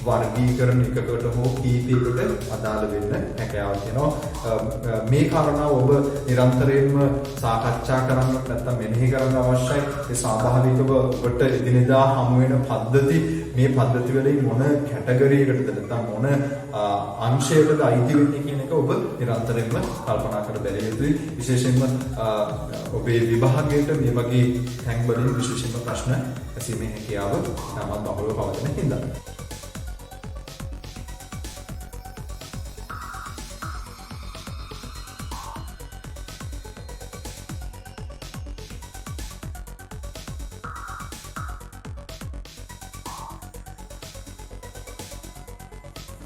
වර්ගීකරණ එකකට හෝ කීපයකට අදාළ වෙන්න හැකියාවක් තියෙනවා. මේ කාරණාව ඔබ නිරන්තරයෙන්ම සාකච්ඡා කරන්න නැත්නම් මෙනෙහි කරන්න අවශ්‍යයි. ඒ ස්වාභාවිකව ඔබට එදිනෙදා හමු වෙන පද්ධති මේ පද්ධති වලින් මොන කැටගරි එකකටද නැත්නම් මොන අංශයකටද අයිති වෙන්නේ කියන එක ඔබ නිරන්තරයෙන්ම කල්පනා කර බැලිය යුතුයි. විශේෂයෙන්ම ඔබේ විභාගයට මේ වගේ තැන් වලින් විශේෂයෙන්ම ප්‍රශ්න ඇසීමේ හැකියාව තාමත් බහුලව පවතින හින්දා.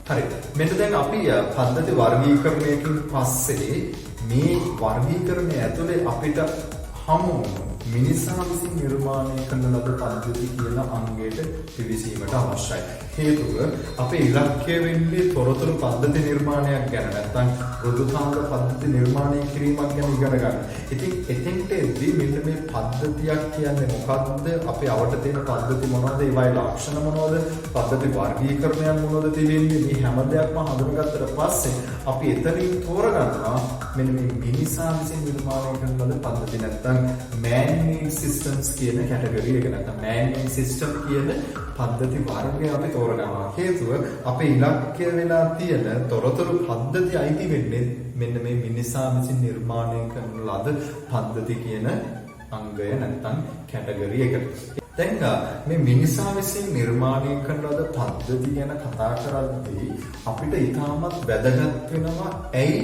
හරි. මෙන්න දැන් අපි පද්ධති වර්ගීකරණයකින් පස්සේ මේ වර්ගීකරණය ඇතුලේ අපිට හමු මිනිසා විසින් නිර්මාණය කරන ලද පද්ධති කියන අංගයට පිවිසීමට අවශ්‍යයි. හේතුව අපේ ඉලක්කය වෙන්නේ තොරතුරු පද්ධති නිර්මාණයක් ගැන නැත්නම් රුධිරාංග පද්ධති නිර්මාණය කිරීමක් ගැන ඉගෙන ගන්න. ඉතින් එතෙන්ට එද්දී මෙන්න මේ පද්ධතියක් කියන්නේ මොකක්ද? අපේ අවට තියෙන පද්ධති මොනවද? ඒවායේ ලක්ෂණ මොනවද? පද්ධති වර්ගීකරණයක් මොනවද තියෙන්නේ? මේ හැම දෙයක්ම හඳුනගත්තට පස්සේ අපි එතනින් තෝරගන්නවා මෙන්න මේ මිනිසා විසින් නිර්මාණය කරන ලද පද්ධති නැත්නම් man-made systems කියන කැටගරි එක නැත්නම් man-made system කියන පද්ධති වර්ගය අපි තෝරගන්නවා. හේතුව අපේ ඉලක්කය වෙලා තියෙන තොරතුරු පද්ධති අයිති වෙන්නේ මෙන්න මේ මිනිසා විසින් නිර්මාණය කරන ලද පද්ධති කියන අංගය නැත්නම් කැටගරි එකට. දැන් මේ මිනිසා විසින් නිර්මාණය කරන ලද පද්ධති ගැන කතා කරද්දී අපිට ඉතාමත් වැදගත් වෙනවා ඇයි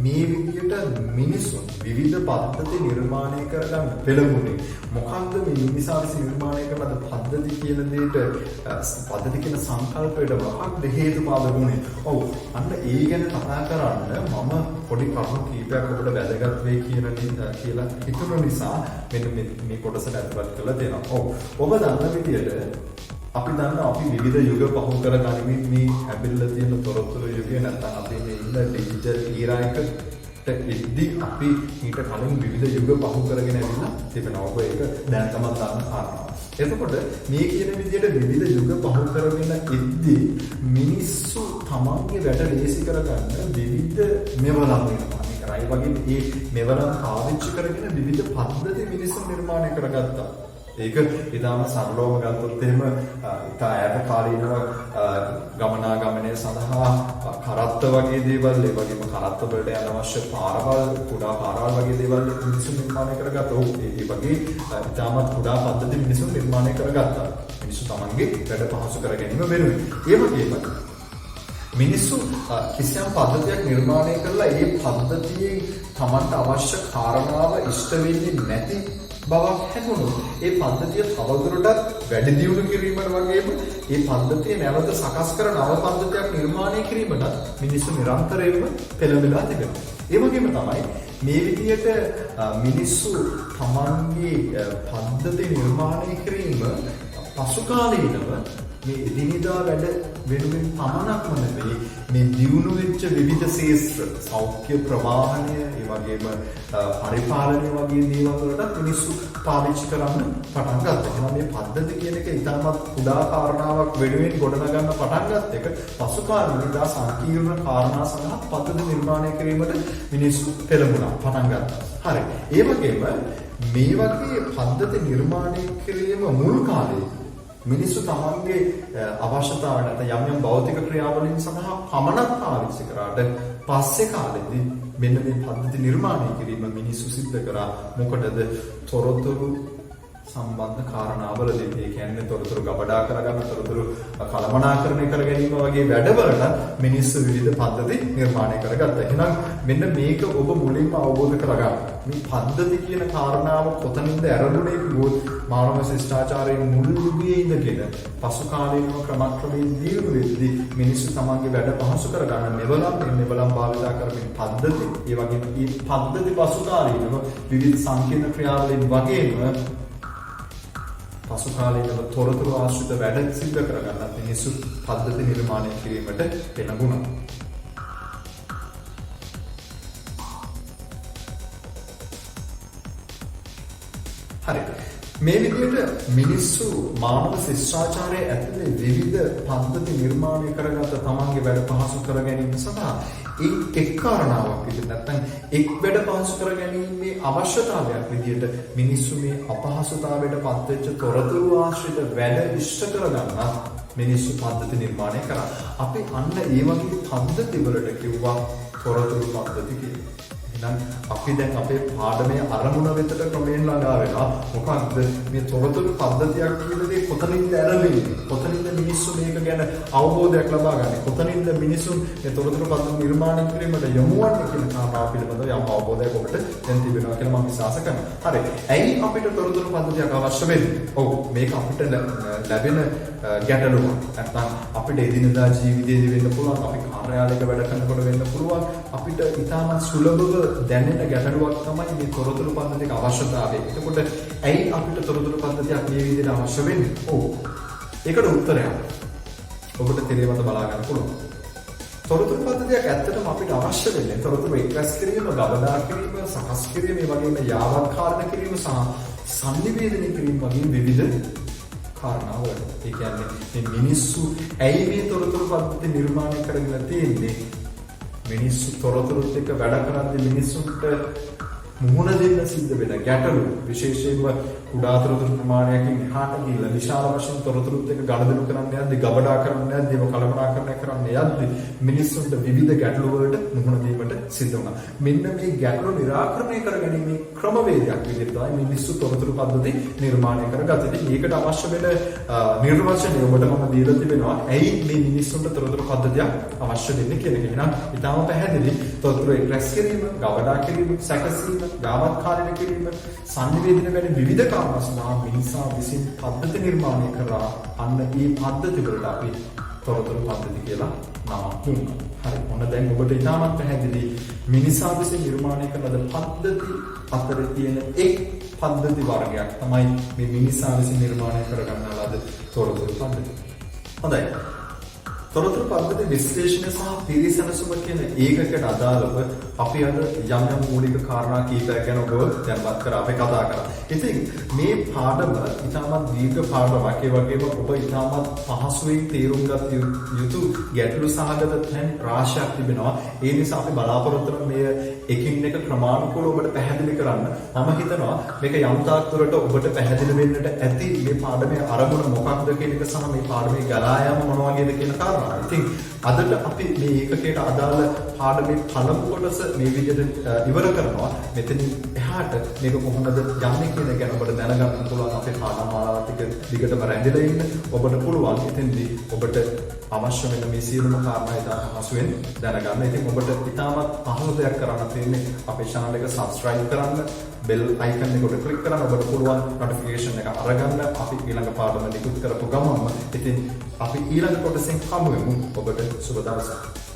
මේ විදියට මිනිසුන් විවිධ පද්ධති නිර්මාණය කරගන්න පෙළඹුණේ. මොකක්ද මේ මිනිසා විසින් නිර්මාණය කරන ලද පද්ධති කියන දෙයට පද්ධති කියන සංකල්පයට මොකක්ද හේතුපාදක වුනේ? ඔව් අන්න ඒ ගැන කතා කරන්න මම පොඩි කරුණු කීපයක් ඔබට වැදගත් වෙයි කියලා හිතුන නිසා මෙන්න මේ කොටසට ඇතුළත් කරලා දෙනවා. ඔව් ඔබ දන්න විදියට අපි දන්නවා අපි විවිධ යුග පහු කර ගනිමින් මේ ලැබිලා තියෙන තොරතුරු යුගය නැත්නම් අපි මේ ඉන්න ඩිජිටල් ඊරා එකට එද්දී අපි ඊට කලින් විවිධ යුග පහු කරගෙන ඇවිල්ලා තිබෙනවා. ඔබ ඒක දැන් තමයි දන්න කාරණා. එතකොට මේ කියන විදියට විවිධ යුග පහු කරගෙන එද්දී මිනිස්සු තමන්ගේ වැඩ ලේසි කරගන්න විවිධ මෙවලම් වෙනවා. ඒකයි වගේ මේ මෙවලම් පාවිච්චි කරගෙන විවිධ පද්ධති මිනිස්සු නිර්මාණය කරගත්තා. ඒක ඉතාම සරලවම ගත්තොත් එහෙම ඉතා ඈත කාලීනව ගමනාගමනය සඳහා කරත්ත වගේ දේවල් ඒ වගේම කරත්ත වලට යන අවශ්‍ය පාරවල් කුඩා පාරවල් වගේ දේවල් මිනිස්සු නිර්මාණය කරගත්තා. ඒ වගේ ඉතාමත් කුඩා පද්ධති මිනිස්සු නිර්මාණය කරගත්තා. මිනිස්සු තමන්ගේ වැඩ පහසු කර ගැනීම වෙනුවෙන්. ඒ වගේම මිනිස්සු කිසියම් පද්ධතියක් නිර්මාණය කරලා ඒ පද්ධතියේ තමන්ට අවශ්‍ය කාරණාව ඉෂ්ට වෙන්නේ නැති බවක් හැඟුණොත් ඒ පද්ධතිය තවදුරටත් වැඩි දියුණු කිරීමට වගේම ඒ පද්ධතිය නැවත සකස් කර නව පද්ධතියක් නිර්මාණය කිරීමට මිනිස්සු නිරන්තරයෙන්ම පෙළඹෙලා තිබෙනවා. ඒ වගේම තමයි මේ විදියට මිනිස්සු තමන්ගේ පද්ධති නිර්මාණය කිරීම පසු කාලීනව මේ එදිනෙදා වැඩ වෙනුවෙන් පමණක්ම නෙවෙයි මේ දියුණු වෙච්ච විවිධ ශාස්ත්‍ර සෞඛ්‍ය ප්‍රවාහනය ඒ වගේම පරිපාලනය වගේ දේවල් වලට මිනිස්සු පාවිච්චි කරන්න පටන් ගත්තා. එහෙනම් මේ පද්ධති කියන එක ඉතාමත් කුඩා කාරණාවක් වෙනුවෙන් ගොඩනගන්න පටන් ගත්ත එක පසු කාලීනදා සංකීර්ණ කාරණා සඳහා පද්ධති නිර්මාණය කිරීමට මිනිස්සු පෙළඹුණා පටන් ගත්තා. හරි. ඒ වගේම මේ වගේ පද්ධති නිර්මාණය කිරීම මුල් කාලේ මිනිස්සු තමන්ගේ අවශ්‍යතාවය නැත්නම් යම් යම් භෞතික ක්‍රියාවලින් සඳහා පමණක් පාවිච්චි කරාට පස්සේ කාලෙදී මෙන්න මේ පද්ධති නිර්මාණය කිරීම මිනිස්සු සිද්ධ කරා. මොකටද? තොරතුරු සම්බන්ධ කාරණාවලදී ඒ කියන්නේ තොරතුරු ගබඩා කරගන්න තොරතුරු කළමනාකරණය කර ගැනීම වගේ වැඩවලට මිනිස්සු විවිධ පද්ධති නිර්මාණය කරගත්තා. එහෙනම් මෙන්න මේක ඔබ මුලින්ම අවබෝධ කරගන්න. මේ පද්ධති කියන කාරණාව කොතනින්ද ඇරඹුණේ කිව්වොත් මානව ශිෂ්ටාචාරයේ මුල් යුගයේ ඉඳගෙන පසු කාලීනව ක්‍රමක්‍රමයෙන් දියුණු වෙද්දී මිනිස්සු තමන්ගේ වැඩ පහසු කරගන්න මෙවලම් භාවිතා කරමින් පද්ධති ඒ වගේම මේ පද්ධති පසු කාලීනව විවිධ සංකීර්ණ ක්‍රියාවලින් වගේම පසු කාලීනව තොරතුරු ආශ්‍රිත වැඩ සිද්ධ කරගන්න මිනිස්සු පද්ධති නිර්මාණය කිරීමට පෙළඹුණා. හරි. මේ විදිහට මිනිස්සු මානව ශිෂ්ටාචාරයේ ඇතුලේ විවිධ පද්ධති නිර්මාණය කරගත්ත තමන්ගේ වැඩ පහසු කර ගැනීම සඳහා එක් කාරණාවක් විදිහට නැත්නම් එක් වැඩ පහසු කර ගැනීමේ අවශ්‍යතාවයක් විදිහට මිනිස්සු මේ අපහසුතාවයට පත්වෙච්ච තොරතුරු ආශ්‍රිත වැඩ ඉෂ්ට කරගන්න මිනිස්සු පද්ධති නිර්මාණය කරා. අපි අන්න ඒ වගේ පද්ධති වලට කිව්වා තොරතුරු පද්ධති කියලා. එහෙනම් අපි දැන් අපේ පාඩමේ අරමුණ වෙතට ක්‍රමයෙන් ළඟා වෙනවා. මොකක්ද මේ තොරතුරු පද්ධතියක් කියන දේ කොතනින්ද ඇරෙන්නේ? කොතනින්ද මිනිස්සු මේක ගැන අවබෝධයක් ලබා ගන්නේ? කොතනින්ද මිනිසුන් මේ තොරතුරු පද්ධති නිර්මාණය කිරීමට යොමු වන්නේ කියන කාරණාව පිළිබඳව යම් අවබෝධයක් ඔබට දැන් තිබෙනවා කියලා මම විශ්වාස කරනවා. හරි. ඇයි අපිට තොරතුරු පද්ධතියක් අවශ්‍ය වෙන්නේ? ඔව් මේක අපිට ලැබෙන ගැටලුවක්. නැත්නම් අපිට එදිනදා ජීවිතයේදී වෙන්න පුළුවන්, අපි කාර්යාලයක වැඩ කරනකොට වෙන්න පුළුවන්, අපිට ඉතාමත් සුලභව දැනෙන ගැටලුවක් තමයි මේ තොරතුරු පද්ධතියක අවශ්‍යතාවය. එතකොට ඇයි අපිට තොරතුරු පද්ධතියක් මේ විදිහට අවශ්‍ය වෙන්නේ? ඔව්. ඒකට උත්තරයක් ඔබට තේරෙවත බලා ගන්න පුළුවන්. තොරතුරු පද්ධතියක් ඇත්තටම අපිට අවශ්‍ය වෙන්නේ තොරතුරු එක්රැස් කිරීම, ගබඩා කිරීම, සකස් කිරීම, මේ වගේම යාවත්කාරණය කිරීම සහ සංනිවේදනය කිරීම වගේ විවිධ කාරණාවලට. ඒ කියන්නේ මේ මිනිස්සු ඇයි මේ තොරතුරු පද්ධති නිර්මාණය කරගෙන තියෙන්නේ? මිනිස්සු තොරතුරුත් එක්ක වැඩ කරද්දී මිනිස්සුන්ට මුහුණ දෙන්න සිද්ධ වෙන ගැටලු විශේෂයෙන්ම කුඩා තොරතුරු ප්‍රමාණයකින් එහාට ගිහිල්ලා විශාල වශයෙන් තොරතුරුත් එක්ක ගනුදෙනු කරන්න යද්දී, ගබඩා කරන්න යද්දී, ඒව කළමනාකරණය කරන්න යද්දී මිනිස්සුන්ට විවිධ ගැටලු වලට මුහුණ දීමට සිද්ධ වුණා. මෙන්න මේ ගැටලු निराකරණය කරගැනීමේ ක්‍රමවේදයක් විදිහට තමයි මිනිස්සු තොරතුරු පද්ධති නිර්මාණය කරගත්තේ. ඒකට අවශ්‍ය වෙන නිර්වචනය ඔබට මම දීලා තිබෙනවා. ඇයි මේ මිනිස්සුන්ට තොරතුරු පද්ධතියක් අවශ්‍ය වෙන්නේ කියන එක. එහෙනම් ඊටම පැහැදිලි තොරතුරු එක්රැස් කිරීම, ගබඩා කිරීම, සැකසීම, යාවත්කාරණය කිරීම, සංනිවේදනය වැනි විවිධ කාරණා සඳහා මිනිසා විසින් පද්ධති නිර්මාණය කරා. අන්න ඒ පද්ධති වලට අපි තොරතුරු පද්ධති කියලා නමක් දුන්නා. හරි. මොන දැන් ඔබට ඉතාමත් පැහැදිලි මිනිසා විසින් නිර්මාණය කරන පද්ධති අතර තියෙන එක් පද්ධති වර්ගයක් තමයි මේ මිනිසා විසින් නිර්මාණය කරගන්නා ලද තොරතුරු පද්ධති. හොඳයි. තොරතුරු පද්ධති විශ්ලේෂණය සහ පිරිසැනසුම කියන ඒකකට අදාළව අපි අද යම් මූලික කාරණා කීපයක් ගැන ඔබ දැන්වත් කරා අපි කතා කරා. ඉතින් මේ පාඩම ඉතාමත් දීර්ඝ පාඩමක්. ඒ වගේම ඔබ ඉතාමත් පහසුවෙන් තේරුම් ගත යුතු ගැටලු සහගත තැන් රාශියක් තිබෙනවා. ඒ නිසා අපි බලාපොරොත්තු වෙන මේ එකින් එක ක්‍රමානුකූලව ඔබට පැහැදිලි කරන්න. මම හිතනවා මේක යම් තාක් දුරට ඔබට පැහැදිලි වෙන්නට ඇති මේ පාඩමේ අරමුණ මොකක්ද කියන එක සහ මේ පාඩමේ ගලා යාම මොන වගේද කියන කාරණා. ඉතින් අදට අපි මේ ඒකකයට අදාළ පාඩමේ පළමු කොටස මේ විදිහට ඉවර කරනවා. මෙතනින් එහාට මේක කොහොමද යන්නේ කියන ගැන ඔබට දැනගන්න පුළුවන්. අපේ පාඩම් මාලාවත් එක්ක දිගටම රැඳිලා ඉන්න ඔබට පුළුවන්. එතෙන්දී ඔබට අවශ්‍ය වෙන මේ සියලුම කාරණා ඉතාම පහසුවෙන් දැනගන්න. ඉතින් ඔබට ඉතාමත් පහසු දෙයක් කරන්න තියෙන්නේ අපේ channel එක subscribe කරන්න, bell icon එක උඩ click කරන්න. ඔබට පුළුවන් notification එක අරගන්න අපි ඊළඟ පාඩම නිකුත් කරපු ගමන්ම. ඉතින් අපි ඊළඟ කොටසෙන් හමු වෙමු. ඔබට සුබ දවසක්.